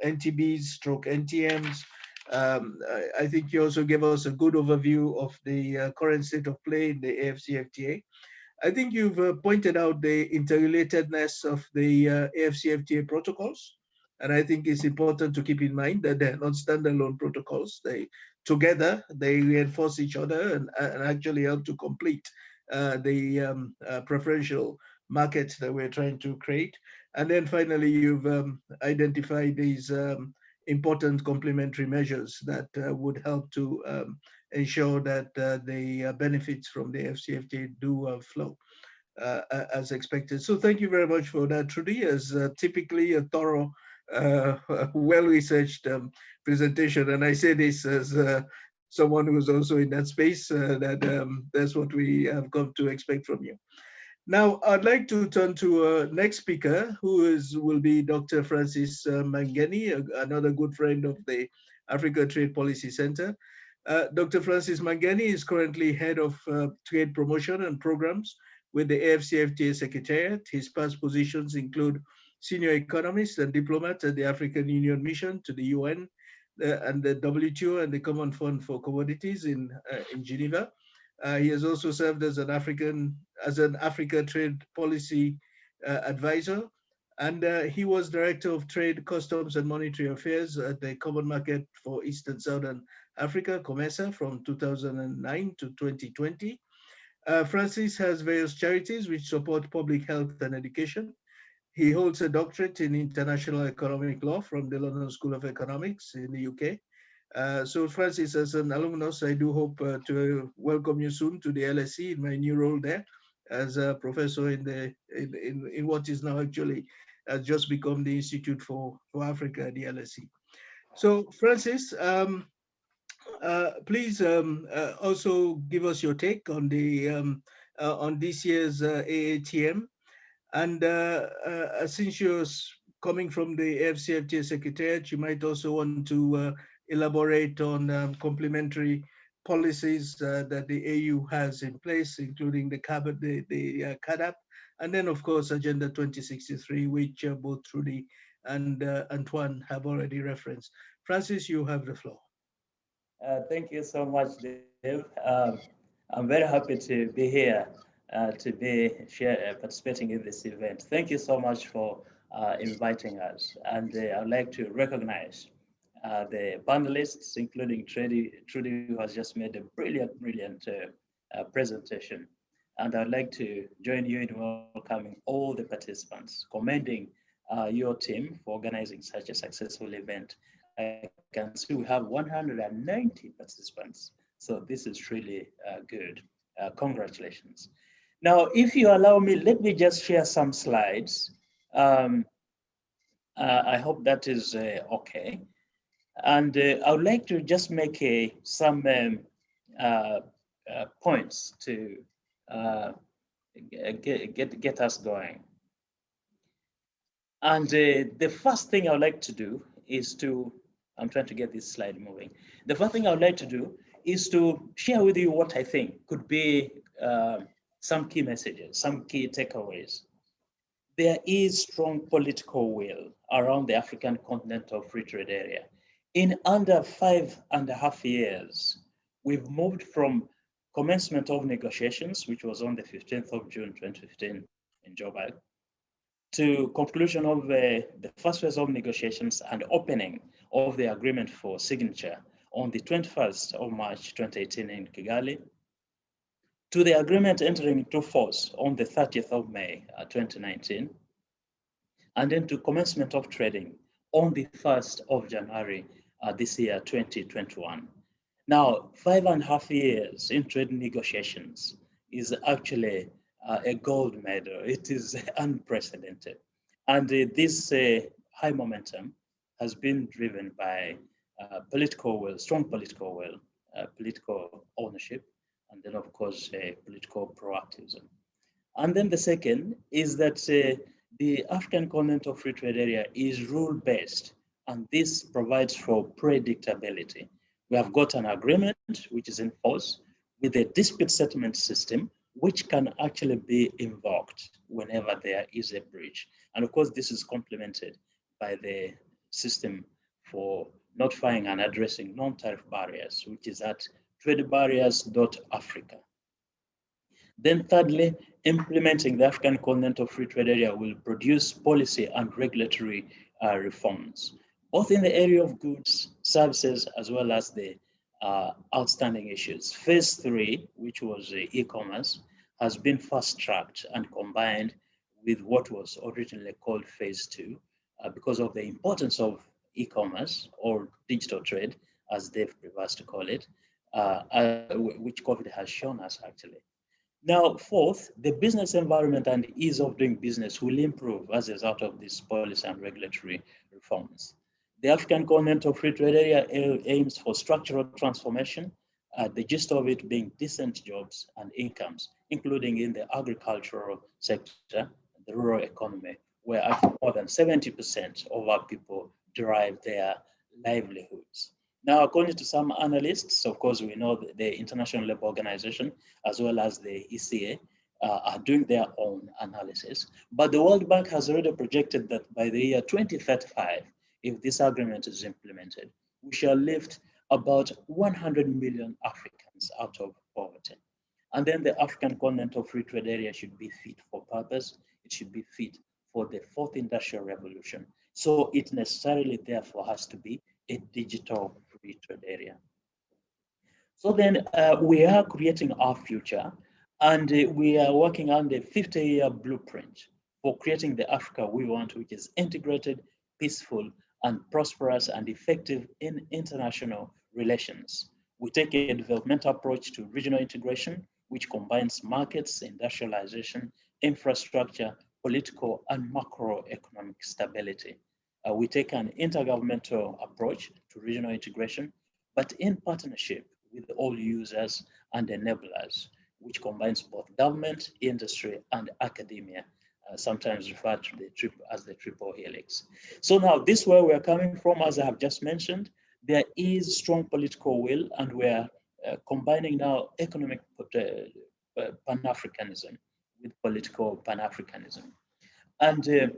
NTBs, stroke NTMs. I think you also gave us a good overview of the current state of play in the AfCFTA. I think you've pointed out the interrelatedness of the AfCFTA protocols. And I think it's important to keep in mind that they're not standalone protocols. They reinforce each other and actually help to complete the preferential market that we're trying to create. And then finally, you've identified these important complementary measures that would help to ensure that the benefits from the FCFTA do flow as expected. So thank you very much for that, Trudy, as typically a thorough, well-researched presentation. And I say this as someone who's also in that space, that's what we have come to expect from you. Now, I'd like to turn to next speaker, will be Dr. Francis Mangeni, another good friend of the Africa Trade Policy Center. Dr. Francis Mangeni is currently head of trade promotion and programs with the AfCFTA Secretariat. His past positions include senior economist and diplomat at the African Union Mission to the UN and the WTO and the Common Fund for Commodities in Geneva. He has also served as an Africa Trade Policy advisor, and he was Director of Trade, Customs and Monetary Affairs at the Common Market for East and Southern Africa, COMESA, from 2009 to 2020. Francis has various charities which support public health and education. He holds a doctorate in international economic law from the London School of Economics in the UK. So Francis, as an alumnus, I do hope to welcome you soon to the LSE in my new role there as a professor in what is now actually just become the Institute for Africa at the LSE. So Francis, please also give us your take on this year's AATM. And since you're coming from the AfCFTA Secretariat, you might also want to elaborate on complementary policies that the AU has in place, including the CADAP, and then, of course, Agenda 2063, which both Trudy and Antoine have already referenced. Francis, you have the floor. Thank you so much, Dave. I'm very happy to be here, participating in this event. Thank you so much for inviting us. And I'd like to recognize the panelists, including Trudy, who has just made a brilliant presentation. And I'd like to join you in welcoming all the participants, commending your team for organizing such a successful event. I can see we have 190 participants. So this is really good. Congratulations. Now, if you allow me, let me just share some slides. I hope that is okay. And I would like to just make some points to get us going. And the first thing I would like to do is I'm trying to get this slide moving. The first thing I would like to do is to share with you what I think could be some key messages, some key takeaways. There is strong political will around the African continental free trade area. In under 5.5 years, we've moved from commencement of negotiations, which was on the 15th of June, 2015 in Joburg, to conclusion of the first phase of negotiations and opening of the agreement for signature on the 21st of March 2018 in Kigali, to the agreement entering into force on the 30th of May 2019, and then to commencement of trading on the 1st of January this year, 2021. Now, 5.5 years in trade negotiations is actually a gold medal. It is unprecedented. And this high momentum has been driven by political will, strong political will, political ownership, and then of course, political proactivism. And then the second is that the African continental free trade area is rule-based and this provides for predictability. We have got an agreement which is in force with a dispute settlement system which can actually be invoked whenever there is a breach. And of course, this is complemented by the system for notifying and addressing non-tariff barriers, which is at tradebarriers.africa. Then thirdly, implementing the African Continental Free Trade Area will produce policy and regulatory reforms, both in the area of goods, services, as well as the outstanding issues. Phase 3, which was e-commerce, has been fast-tracked and combined with what was originally called Phase 2 because of the importance of e-commerce or digital trade, as Dave prefers to call it, which COVID has shown us actually. Now, fourth, the business environment and ease of doing business will improve as a result of these policy and regulatory reforms. The African Continental Free Trade Area aims for structural transformation, the gist of it being decent jobs and incomes, including in the agricultural sector, the rural economy, where actually more than 70% of our people derive their livelihoods. Now, according to some analysts, of course, we know that the International Labour Organization, as well as the ECA, are doing their own analysis. But the World Bank has already projected that by the year 2035, if this agreement is implemented, we shall lift about 100 million Africans out of poverty. And then the African Continental Free Trade Area should be fit for purpose. It should be fit for the fourth industrial revolution. So it necessarily, therefore, has to be a digital free trade area. So then we are creating our future, and we are working on the 50-year blueprint for creating the Africa we want, which is integrated, peaceful, and prosperous and effective in international relations. We take a developmental approach to regional integration, which combines markets, industrialization, infrastructure, political, and macroeconomic stability. We take an intergovernmental approach to regional integration, but in partnership with all users and enablers, which combines both government, industry, and academia, sometimes referred to as the triple helix. So now this is where we're coming from, as I have just mentioned. There is strong political will, and we're combining now economic Pan-Africanism with political Pan-Africanism. And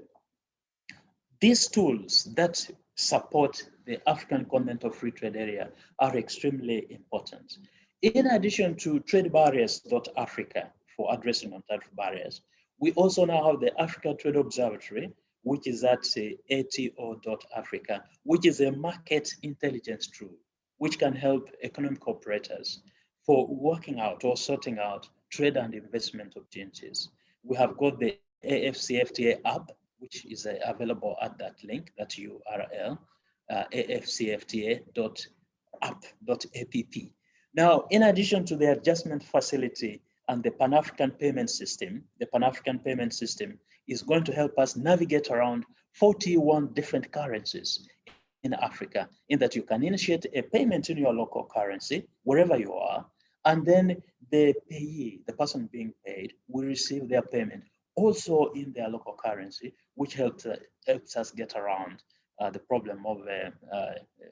these tools that support the African Continental Free Trade Area are extremely important. In addition to tradebarriers.africa for addressing non-tariff barriers, we also now have the Africa Trade Observatory, which is at ATO.Africa, which is a market intelligence tool, which can help economic operators for working out or sorting out trade and investment opportunities. We have got the AfCFTA app, which is available at that link, that URL, afcfta.app.app. Now, in addition to the adjustment facility and the Pan-African payment system, the Pan-African payment system is going to help us navigate around 41 different currencies in Africa, in that you can initiate a payment in your local currency, wherever you are, and then the payee, the person being paid, will receive their payment also in their local currency, which helps us get around the problem of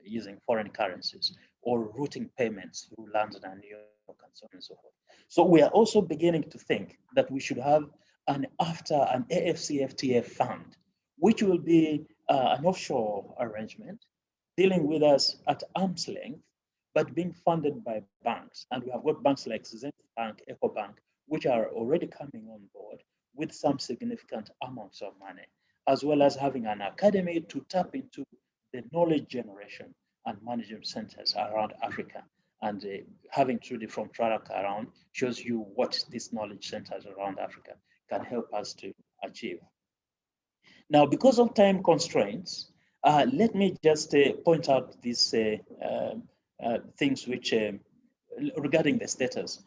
using foreign currencies or routing payments through London and New York and so on and so forth. So we are also beginning to think that we should have an AfCFTA fund, which will be an offshore arrangement dealing with us at arm's length, but being funded by banks. And we have got banks like Zenith Bank, EcoBank, which are already coming on board with some significant amounts of money, as well as having an academy to tap into the knowledge generation and management centers around Africa. And having Trudy from Trarak around shows you what these knowledge centers around Africa can help us to achieve. Now, because of time constraints, let me just point out these things which, regarding the status,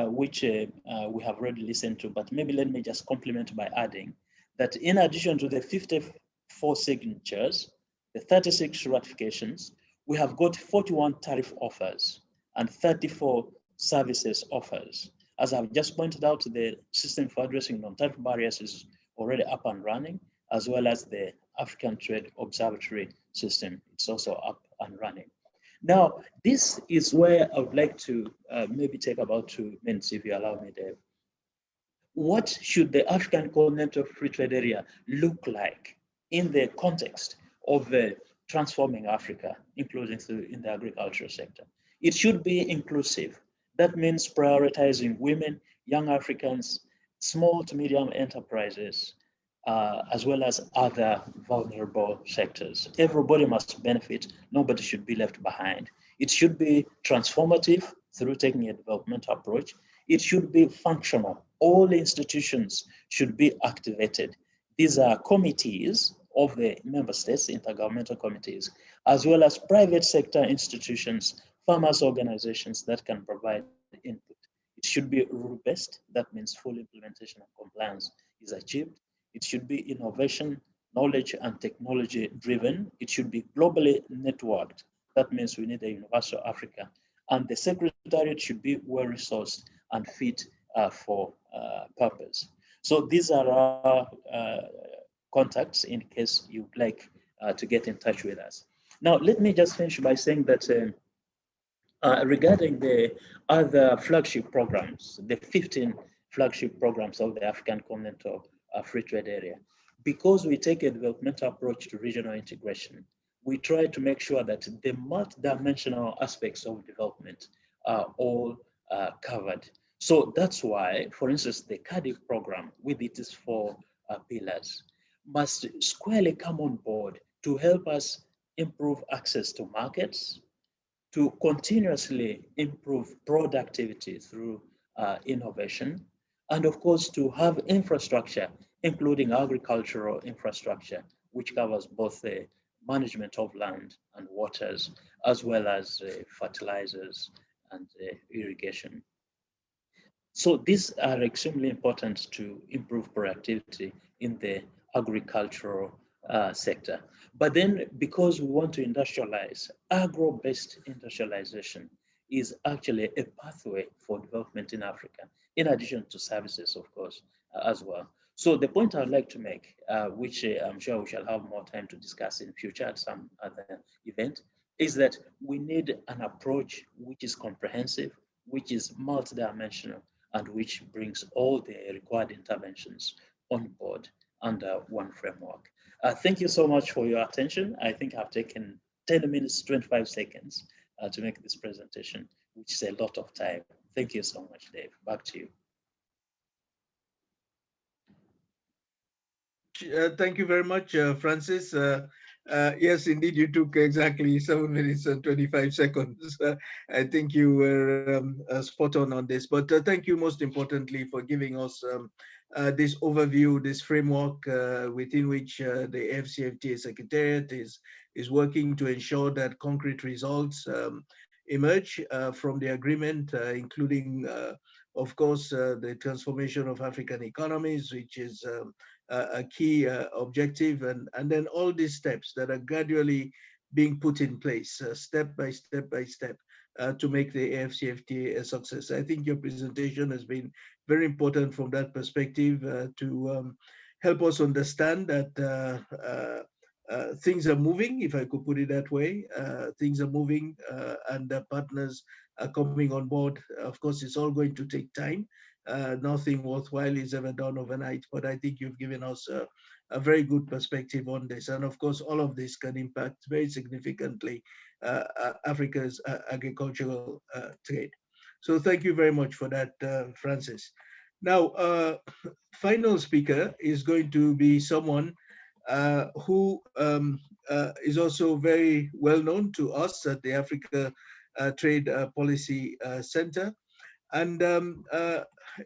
which we have already listened to, but maybe let me just complement by adding that in addition to the 54 signatures, the 36 ratifications, we have got 41 tariff offers and 34 services offers. As I've just pointed out, the system for addressing non-tariff barriers is already up and running, as well as the African Trade Observatory system, it's also up and running. Now, this is where I would like to maybe take about 2 minutes, if you allow me, Dave. What should the African Continental Free Trade Area look like in the context of transforming Africa, including in the agricultural sector? It should be inclusive. That means prioritizing women, young Africans, small to medium enterprises, as well as other vulnerable sectors. Everybody must benefit. Nobody should be left behind. It should be transformative through taking a developmental approach. It should be functional. All institutions should be activated. These are committees of the member states, intergovernmental committees, as well as private sector institutions, farmers' organizations that can provide input. It should be rule-based. That means full implementation and compliance is achieved. It should be innovation, knowledge, and technology driven. It should be globally networked. That means we need a universal Africa. And the secretariat should be well resourced and fit for purpose. So these are our contacts in case you'd like to get in touch with us. Now, let me just finish by saying that regarding the other flagship programs, the 15 flagship programs of the African Continental Free Trade Area, because we take a developmental approach to regional integration, we try to make sure that the multidimensional aspects of development are all covered. So that's why, for instance, the Cardiff program with its 4 pillars must squarely come on board to help us improve access to markets, to continuously improve productivity through innovation, and of course to have infrastructure, including agricultural infrastructure, which covers both the management of land and waters, as well as fertilizers and irrigation. So these are extremely important to improve productivity in the agricultural sector. But then because we want to industrialize, agro-based industrialization is actually a pathway for development in Africa, in addition to services, of course, as well. So the point I'd like to make, which I'm sure we shall have more time to discuss in future at some other event, is that we need an approach which is comprehensive, which is multidimensional, and which brings all the required interventions on board under one framework. Thank you so much for your attention. I think I've taken 10 minutes, 25 seconds to make this presentation, which is a lot of time. Thank you so much, Dave. Back to you. Thank you very much, Francis. Yes, indeed, you took exactly 7 minutes and 25 seconds. I think you were spot on this. But thank you most importantly for giving us this overview, this framework within which the AfCFTA Secretariat is working to ensure that concrete results emerge from the agreement, including, of course, the transformation of African economies, which is a key objective, and then all these steps that are gradually being put in place, step by step by step, to make the AfCFTA a success. I think your presentation has been very important from that perspective to help us understand that things are moving, if I could put it that way. Things are moving and the partners are coming on board. Of course, it's all going to take time. Nothing worthwhile is ever done overnight, but I think you've given us a very good perspective on this. And of course, all of this can impact very significantly Africa's agricultural trade. So thank you very much for that, Francis. Now, final speaker is going to be someone who is also very well known to us at the Africa Trade Policy Center, and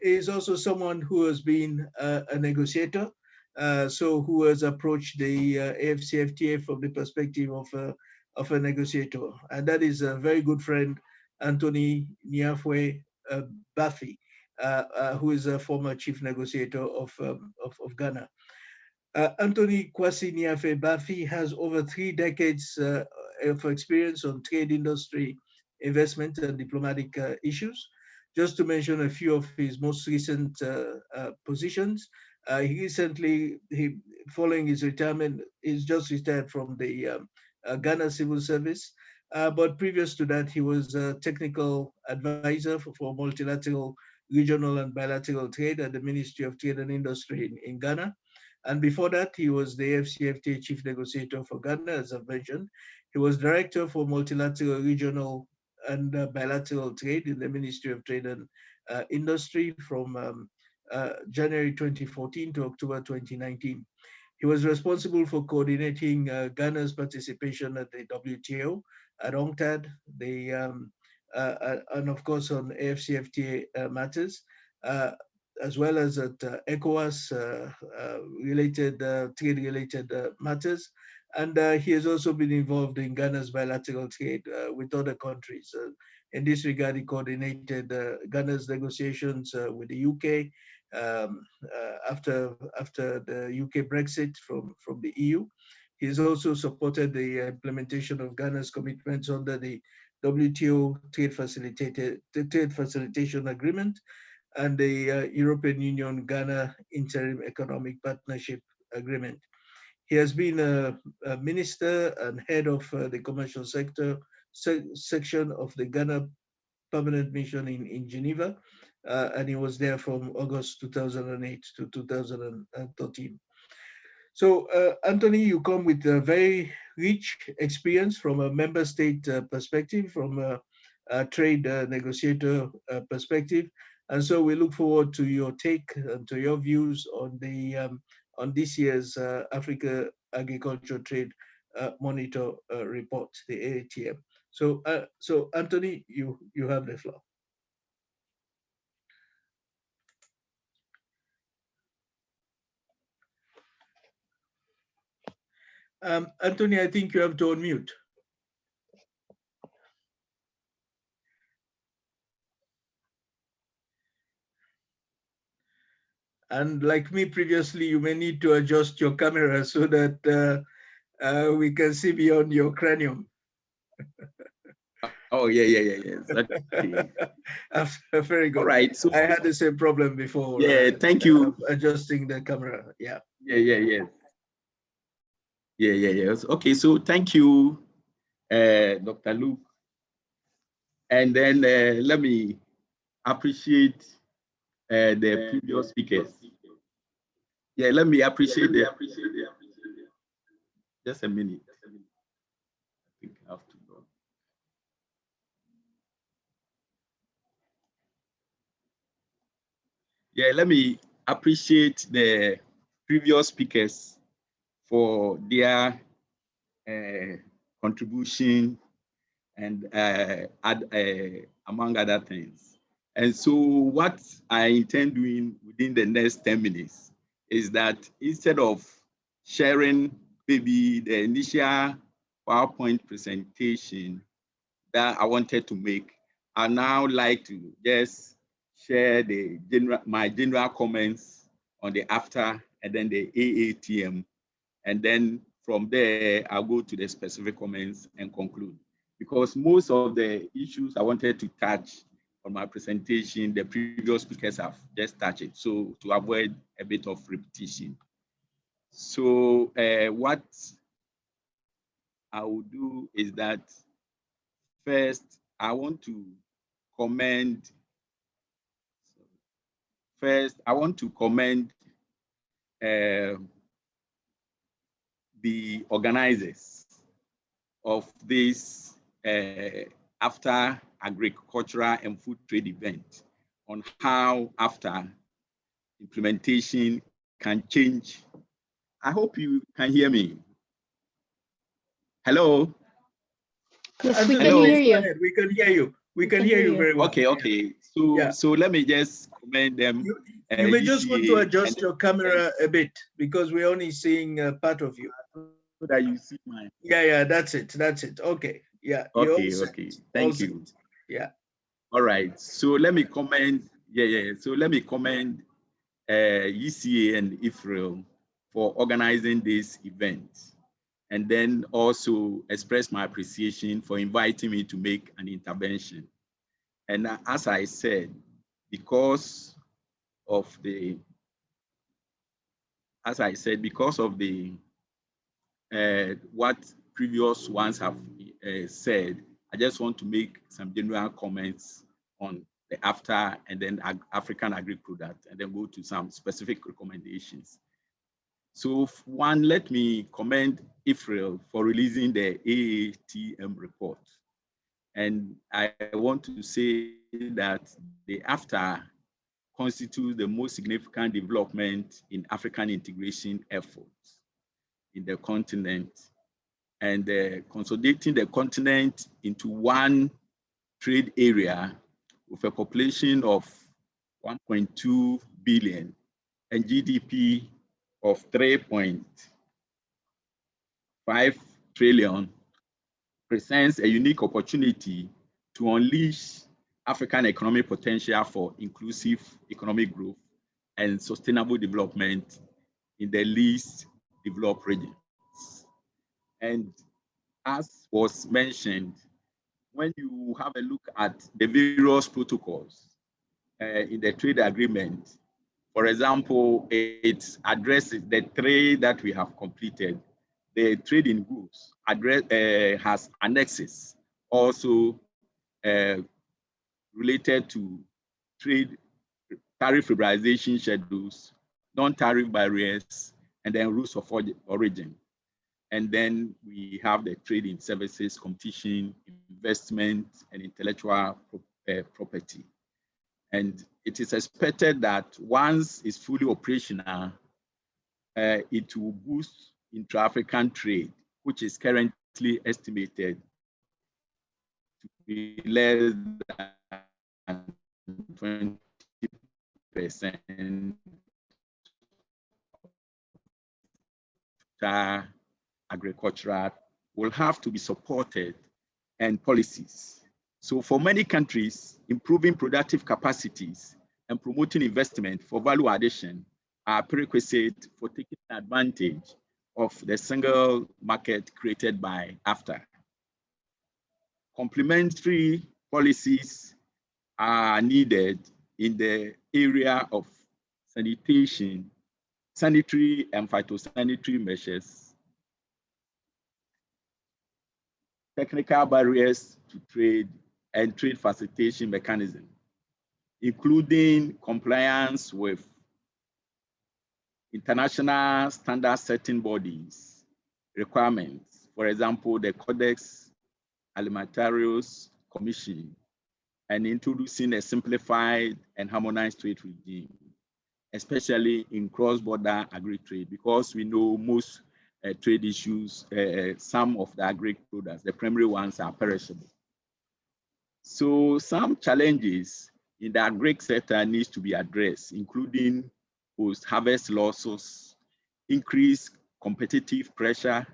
is also someone who has been a negotiator, so who has approached the AfCFTA from the perspective of a negotiator, and that is a very good friend, Anthony Niafwe-Bafi, who is a former chief negotiator of Ghana. Anthony Kwasi Niafwe-Bafi has over 3 decades of experience on trade, industry, investment, and diplomatic issues. Just to mention a few of his most recent positions, he recently, following his retirement, is just retired from the Ghana Civil Service. But previous to that, he was a technical advisor for multilateral, regional, and bilateral trade at the Ministry of Trade and Industry in Ghana. And before that, he was the AfCFTA chief negotiator for Ghana, as I've mentioned. He was director for multilateral, regional, and bilateral trade in the Ministry of Trade and Industry from January 2014 to October 2019. He was responsible for coordinating Ghana's participation at the WTO, at UNCTAD, and of course on AfCFTA matters, as well as at ECOWAS related trade-related matters. And he has also been involved in Ghana's bilateral trade with other countries. In this regard, he coordinated Ghana's negotiations with the UK after the UK Brexit from the EU. He has also supported the implementation of Ghana's commitments under the WTO Trade Facilitation Agreement and the European Union Ghana Interim Economic Partnership Agreement. He has been a minister and head of the commercial sector section of the Ghana Permanent Mission in Geneva, and he was there from August 2008 to 2013. So, Anthony, you come with a very rich experience from a member state perspective, from a trade negotiator perspective, and so we look forward to your take and to your views on the on this year's Africa Agriculture Trade Monitor report, the AATM. So, so Anthony, you have the floor. Anthony, I think you have to unmute. And like me previously, you may need to adjust your camera so that we can see beyond your cranium. Oh, yes. Okay. Very good. All right. So I had the same problem before. Yeah, thank you. Adjusting the camera. Yeah. Yes. Okay, so thank you, Dr. Luke. And then let me appreciate the previous speakers. Yeah, let me appreciate the. Just a minute. I think I have to go. Yeah, let me appreciate the previous speakers for their contribution and among other things. And so what I intend doing within the next 10 minutes is that instead of sharing maybe the initial PowerPoint presentation that I wanted to make, I now like to just share my general comments on the AFTA and then the AATM. And then from there, I'll go to the specific comments and conclude. Because most of the issues I wanted to touch on my presentation, the previous speakers have just touched it. So to avoid a bit of repetition. So what I will do is that first, I want to commend the organizers of this AFTA Agricultural and Food Trade event on how AFTA implementation can change. I hope you can hear me. Hello? Yes, we can hear you. We can hear you. We can hear you very well. Okay. So, yeah. So let me just commend them. You may just want to adjust your camera a bit because we're only seeing part of you. So that you see mine. Yeah, that's it. Okay. Yeah. Okay. Thank you. Yeah. All right. So let me commend. So let me commend ECA and IFPRI for organizing this event, and then also express my appreciation for inviting me to make an intervention. And as I said, because of the what previous ones have said, I just want to make some general comments on the AfTA and then African agri-product, and then go to some specific recommendations. So one, let me commend IFPRI for releasing the AATM report. And I want to say that the AfTA constitutes the most significant development in African integration efforts in the continent, and consolidating the continent into one trade area with a population of 1.2 billion and GDP of 3.5 trillion presents a unique opportunity to unleash African economic potential for inclusive economic growth and sustainable development in the least developed regions. And as was mentioned, when you have a look at the various protocols in the trade agreement, for example, it addresses the three that we have completed. The trade in goods has annexes also related to trade tariff liberalization schedules, non-tariff barriers, and then rules of origin. And then we have the trade in services, competition, investment, and intellectual property. And it is expected that once it's fully operational, it will boost intra-African trade, which is currently estimated to be less than 20% agricultural will have to be supported and policies. So for many countries, improving productive capacities and promoting investment for value addition are prerequisite for taking advantage of the single market created by AfTA. Complementary policies are needed in the area of sanitation, sanitary and phytosanitary measures, technical barriers to trade, and trade facilitation mechanism, including compliance with international standard setting bodies requirements. For example, the Codex Alimentarius Commission, and introducing a simplified and harmonized trade regime, especially in cross-border agri-trade, because we know most trade issues, some of the agri-products, the primary ones are perishable. So some challenges in the agri sector needs to be addressed, including post-harvest losses, increased competitive pressure,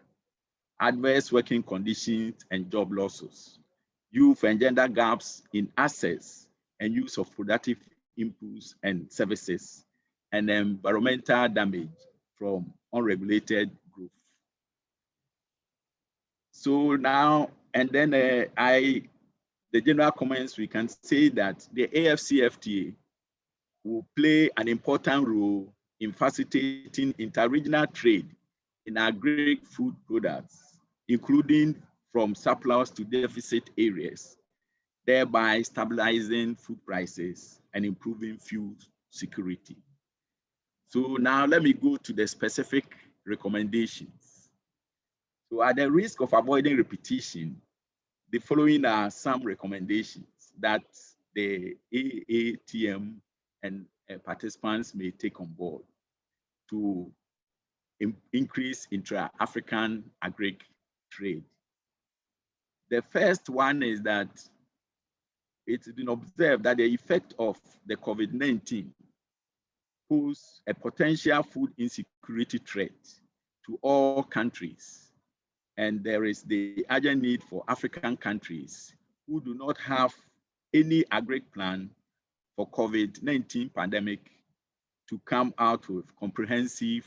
adverse working conditions and job losses, youth and gender gaps in access and use of productive inputs and services, and environmental damage from unregulated growth. So now, and then the general comments, we can say that the AfCFTA will play an important role in facilitating interregional trade in agri-food products, including from surplus to deficit areas, thereby stabilizing food prices and improving food security. So now let me go to the specific recommendations. So at the risk of avoiding repetition, the following are some recommendations that the AATM and participants may take on board to increase intra-African agri trade. The first one is that it's been observed that the effect of the COVID-19 poses a potential food insecurity threat to all countries. And there is the urgent need for African countries who do not have any agri plan for COVID-19 pandemic to come out with comprehensive,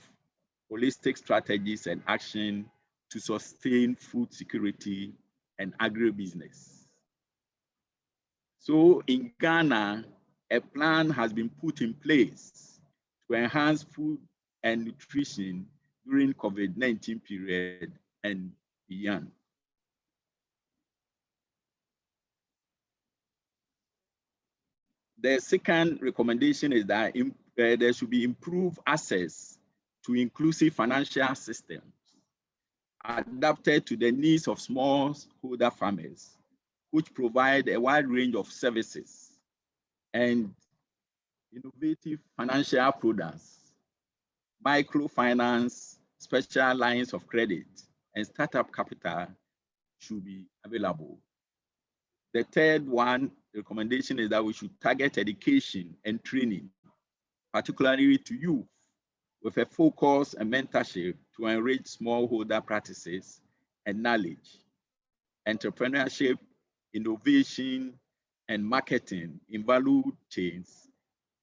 holistic strategies and action to sustain food security and agribusiness. So in Ghana, a plan has been put in place to enhance food and nutrition during COVID-19 period and beyond. The second recommendation is that there should be improved access to inclusive financial systems adapted to the needs of smallholder farmers, which provide a wide range of services and innovative financial products, microfinance, special lines of credit, and startup capital should be available. The third one recommendation is that we should target education and training, particularly to youth, with a focus and mentorship to enrich smallholder practices and knowledge, entrepreneurship, innovation, and marketing in value chains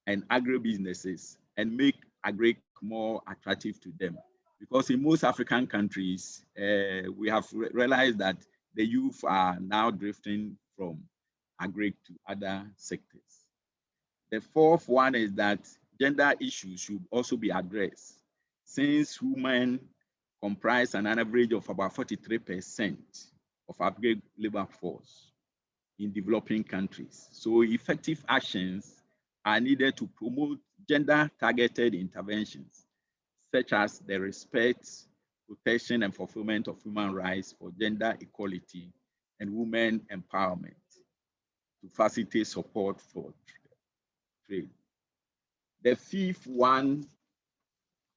and agribusinesses, and make agri more attractive to them. Because in most African countries, we have realized that the youth are now drifting from agri to other sectors. The fourth one is that gender issues should also be addressed, since women comprise an average of about 43% of agri labor force in developing countries. So effective actions are needed to promote gender-targeted interventions, such as the respect, protection, and fulfillment of human rights for gender equality and women empowerment to facilitate support for trade. The fifth one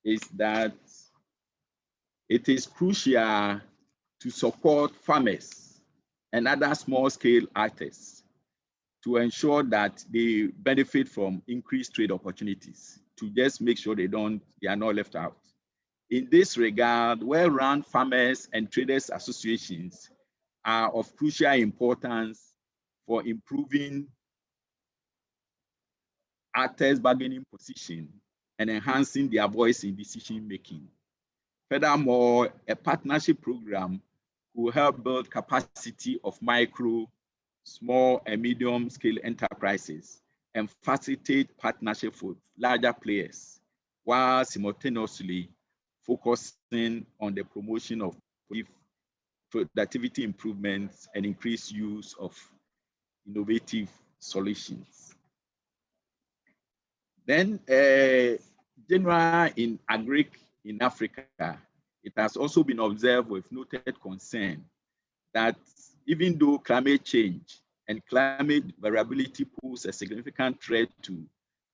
is that it is crucial to support farmers and other small-scale actors to ensure that they benefit from increased trade opportunities, to just make sure they are not left out. In this regard, well-run farmers and traders associations are of crucial importance for improving actors' bargaining position and enhancing their voice in decision-making. Furthermore, a partnership program will help build capacity of micro, small, and medium-scale enterprises and facilitate partnership with larger players, while simultaneously focusing on the promotion of productivity improvements and increased use of innovative solutions. Then, general in agri in Africa, it has also been observed with noted concern that even though climate change and climate variability pose a significant threat to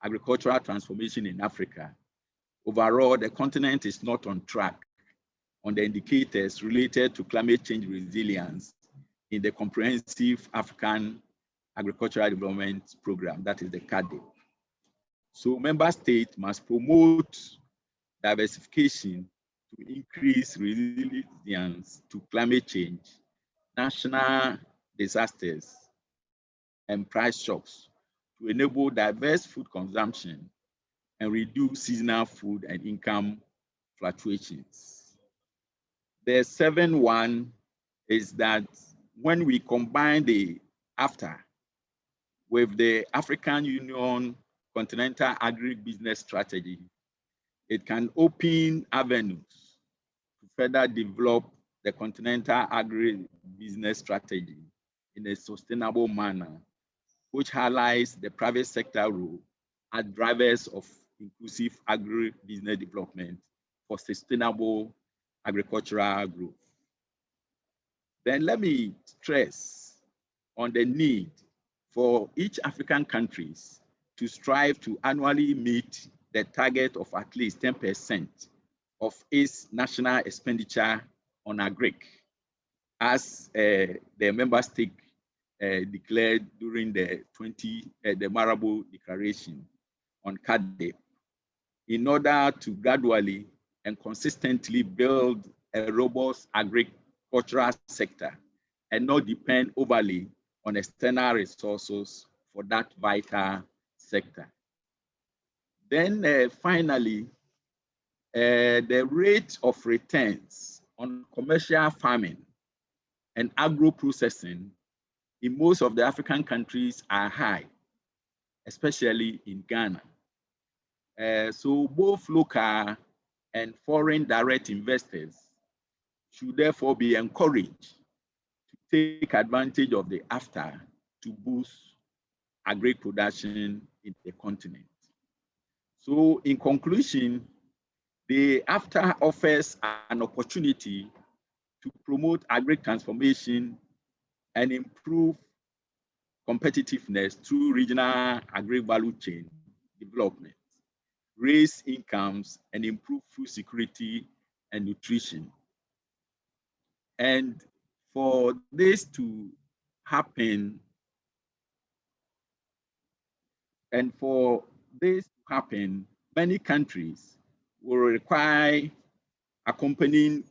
agricultural transformation in Africa, overall, the continent is not on track on the indicators related to climate change resilience in the Comprehensive African Agricultural Development Program, that is the CADE. So member states must promote diversification to increase resilience to climate change, national disasters, and price shocks to enable diverse food consumption and reduce seasonal food and income fluctuations. The seventh one is that when we combine the AfCFTA with the African Union Continental Agri-Business Strategy, it can open avenues to further develop the Continental Agri-Business Strategy in a sustainable manner, which highlights the private sector role as drivers of inclusive agri-business development for sustainable agricultural growth. Then let me stress on the need for each African countries to strive to annually meet the target of at least 10% of its national expenditure on agri, as the member state declared during the Marable Declaration on CADE, in order to gradually and consistently build a robust agricultural sector and not depend overly on external resources for that vital sector. Then finally, the rate of returns on commercial farming and agro-processing in most of the African countries are high, especially in Ghana. So both local and foreign direct investors should therefore be encouraged to take advantage of the AfCFTA to boost agri production in the continent. So in conclusion, the AfCFTA offers an opportunity to promote agri transformation and improve competitiveness through regional agri-value chain development, raise incomes, and improve food security and nutrition. And for this to happen, many countries will require accompanying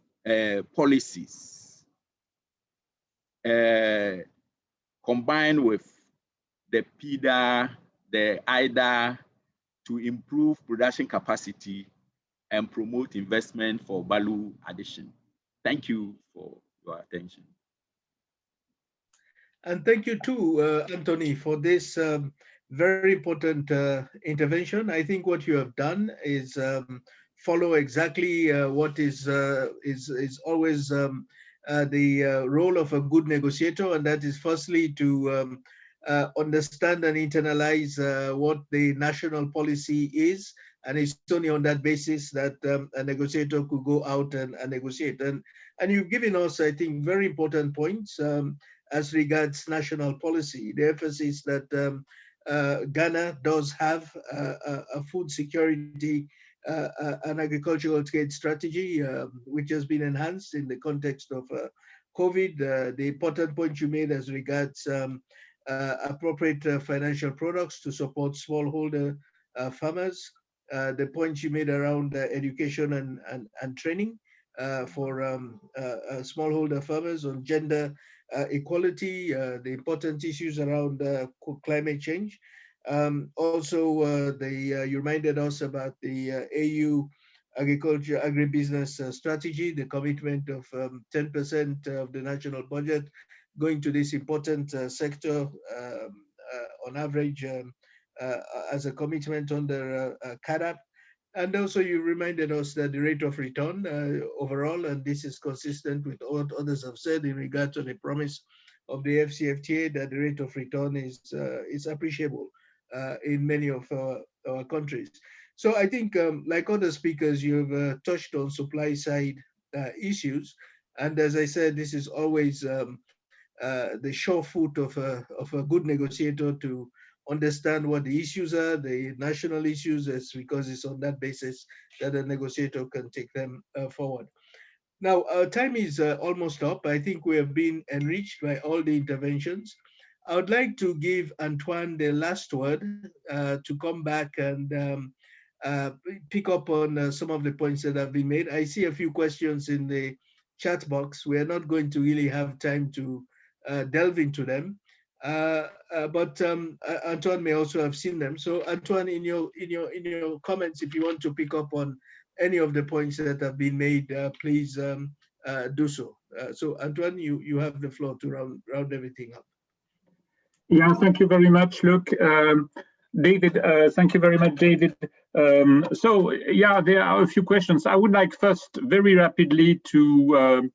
policies combined with the PIDA, the IDA, to improve production capacity and promote investment for value addition. Thank you for your attention. And thank you too, Anthony, for this very important intervention. I think what you have done is follow exactly what is always the role of a good negotiator, and that is firstly to understand and internalize what the national policy is, and it's only on that basis that a negotiator could go out and negotiate. And you've given us, I think, very important points as regards national policy. The emphasis that Ghana does have a food security and agricultural trade strategy, which has been enhanced in the context of COVID. The important point you made as regards appropriate financial products to support smallholder farmers. The point you made around education and training for smallholder farmers on gender equality, the important issues around climate change. Also, you reminded us about the AU agriculture agribusiness strategy, the commitment of 10% of the national budget going to this important sector on average as a commitment under CADAP. And also you reminded us that the rate of return overall, and this is consistent with what others have said in regard to the promise of the AfCFTA, that the rate of return is appreciable in many of our countries. So I think, like other speakers, you've touched on supply side issues. And as I said, this is always the sure foot of a good negotiator to understand what the issues are, the national issues, because it's on that basis that a negotiator can take them forward. Now, our time is almost up. I think we have been enriched by all the interventions. I would like to give Antoine the last word to come back and pick up on some of the points that have been made. I see a few questions in the chat box. We are not going to really have time to delve into them. But Antoine may also have seen them. So Antoine, in your comments, if you want to pick up on any of the points that have been made, please do so. So Antoine, you have the floor to round everything up. Yeah, thank you very much, Luke. David, thank you very much, David. So yeah, there are a few questions. I would like first very rapidly to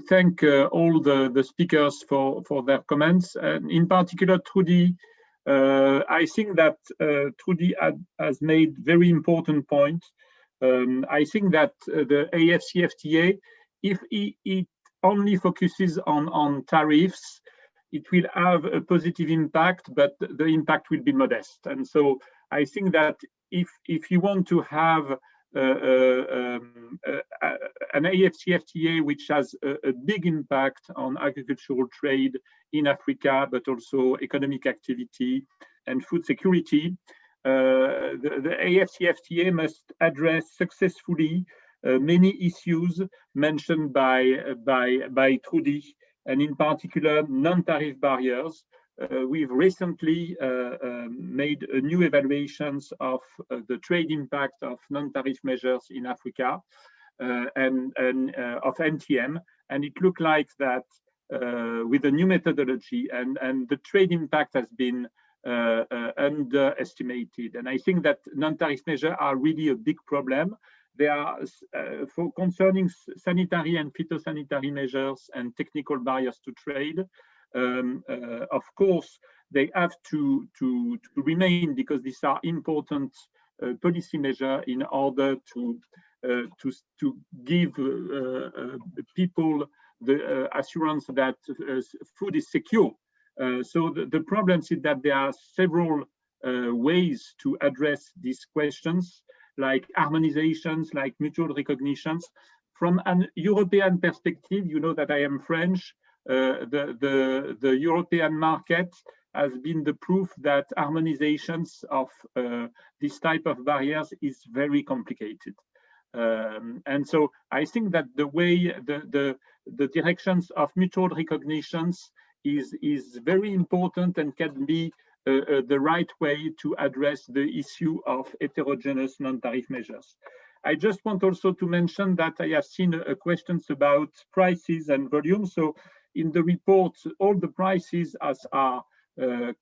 thank all the speakers for their comments, and in particular Trudy. I think that Trudy has made very important points. I think that the AfCFTA, if it only focuses on tariffs, it will have a positive impact, but the impact will be modest. And so I think that if you want to have an AfCFTA which has a big impact on agricultural trade in Africa, but also economic activity and food security, the AfCFTA must address successfully many issues mentioned by Trudy, and in particular non-tariff barriers. We've recently made a new evaluations of the trade impact of non-tariff measures in Africa and of NTM, and it looked like that with the new methodology and the trade impact has been underestimated. And I think that non-tariff measures are really a big problem. They are for concerning sanitary and phytosanitary measures and technical barriers to trade. Of course, they have to remain because these are important policy measures in order to give people the assurance that food is secure. So the problem is that there are several ways to address these questions, like harmonizations, like mutual recognitions. From an European perspective, you know that I am French. The European market has been the proof that harmonizations of this type of barriers is very complicated. And so I think that the way the directions of mutual recognitions is very important and can be the right way to address the issue of heterogeneous non-tariff measures. I just want also to mention that I have seen questions about prices and volume. So in the report, all the prices as are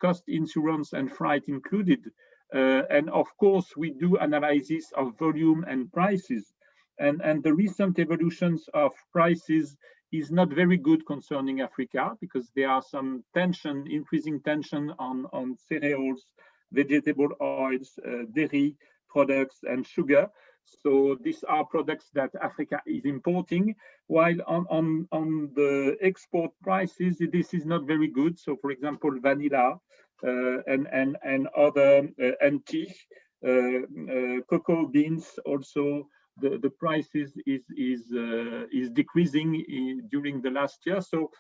cost, insurance, and freight included. And of course, we do analysis of volume and prices. And the recent evolutions of prices is not very good concerning Africa because there are some tension, increasing tension on cereals, vegetable oils, dairy products, and sugar. So these are products that Africa is importing, while on the export prices, this is not very good. So for example, vanilla and other and tea, cocoa beans also, the prices is decreasing during the last year. So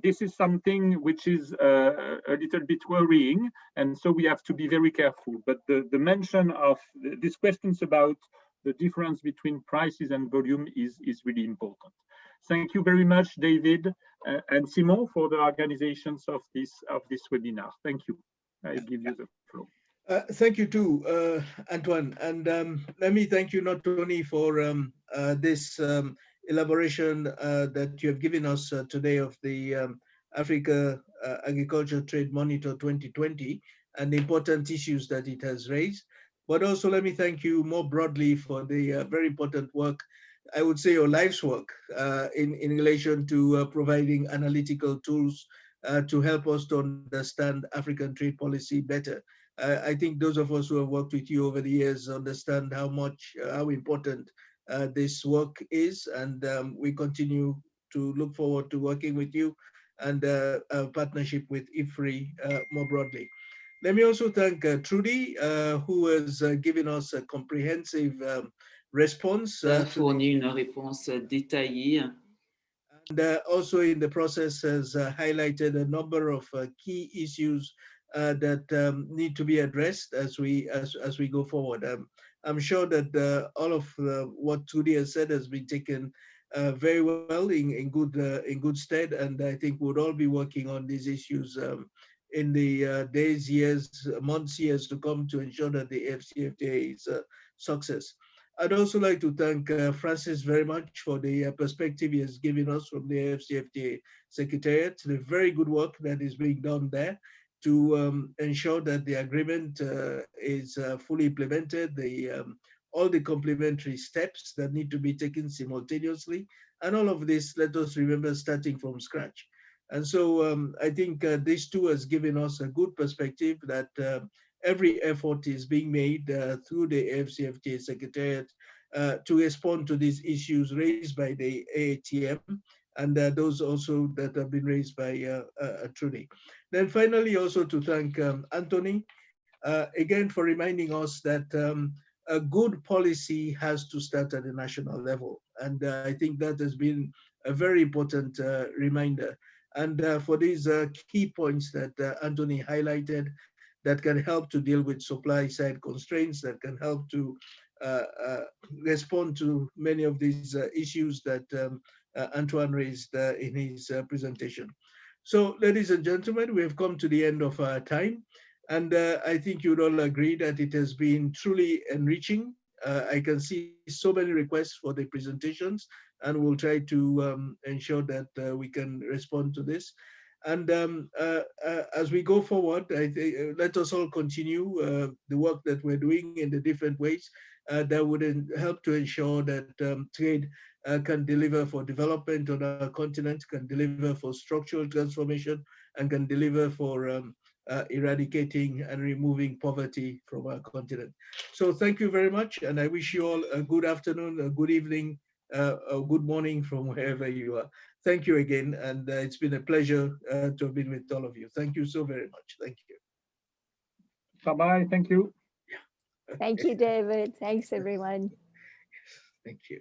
this is something which is a little bit worrying, and so we have to be very careful. But the mention of these questions about the difference between prices and volume is really important. Thank you very much, David and Simon, for the organizations of this webinar. Thank you. I give you the floor. Thank you too, Antoine. And let me thank you not only for this elaboration that you have given us today of the Africa Agriculture Trade Monitor 2020 and the important issues that it has raised, but also let me thank you more broadly for the very important work, I would say your life's work in relation to providing analytical tools to help us to understand African trade policy better. I think those of us who have worked with you over the years understand how important this work is, and we continue to look forward to working with you and a partnership with IFPRI more broadly. Let me also thank Trudy, who has given us a comprehensive response. Fourni une réponse détaillée. And also in the process has highlighted a number of key issues that need to be addressed as we go forward. I'm sure that all of what Trudy has said has been taken very well in good stead, and I think we'll all be working on these issues in the days, years, months, years to come to ensure that the AfCFTA is a success. I'd also like to thank Francis very much for the perspective he has given us from the AfCFTA Secretariat, the very good work that is being done there to ensure that the agreement is fully implemented, all the complementary steps that need to be taken simultaneously, and all of this, let us remember, starting from scratch. And so I think this too has given us a good perspective that every effort is being made through the AfCFTA Secretariat to respond to these issues raised by the AATM and those also that have been raised by Trudy. Then finally also to thank Anthony again for reminding us that a good policy has to start at the national level. And I think that has been a very important reminder. And for these key points that Anthony highlighted, that can help to deal with supply side constraints, that can help to respond to many of these issues that Antoine raised in his presentation. So ladies and gentlemen, we have come to the end of our time. And I think you'd all agree that it has been truly enriching. I can see so many requests for the presentations, and we'll try to ensure that we can respond to this. And as we go forward, I think let us all continue the work that we're doing in the different ways that would help to ensure that trade can deliver for development on our continent, can deliver for structural transformation, and can deliver for eradicating and removing poverty from our continent. So thank you very much, and I wish you all a good afternoon, a good evening, a good morning from wherever you are. Thank you again, and it's been a pleasure to have been with all of you. Thank you so very much. Thank you. Bye-bye. Thank you. Thank you, David. Thanks, everyone. Thank you.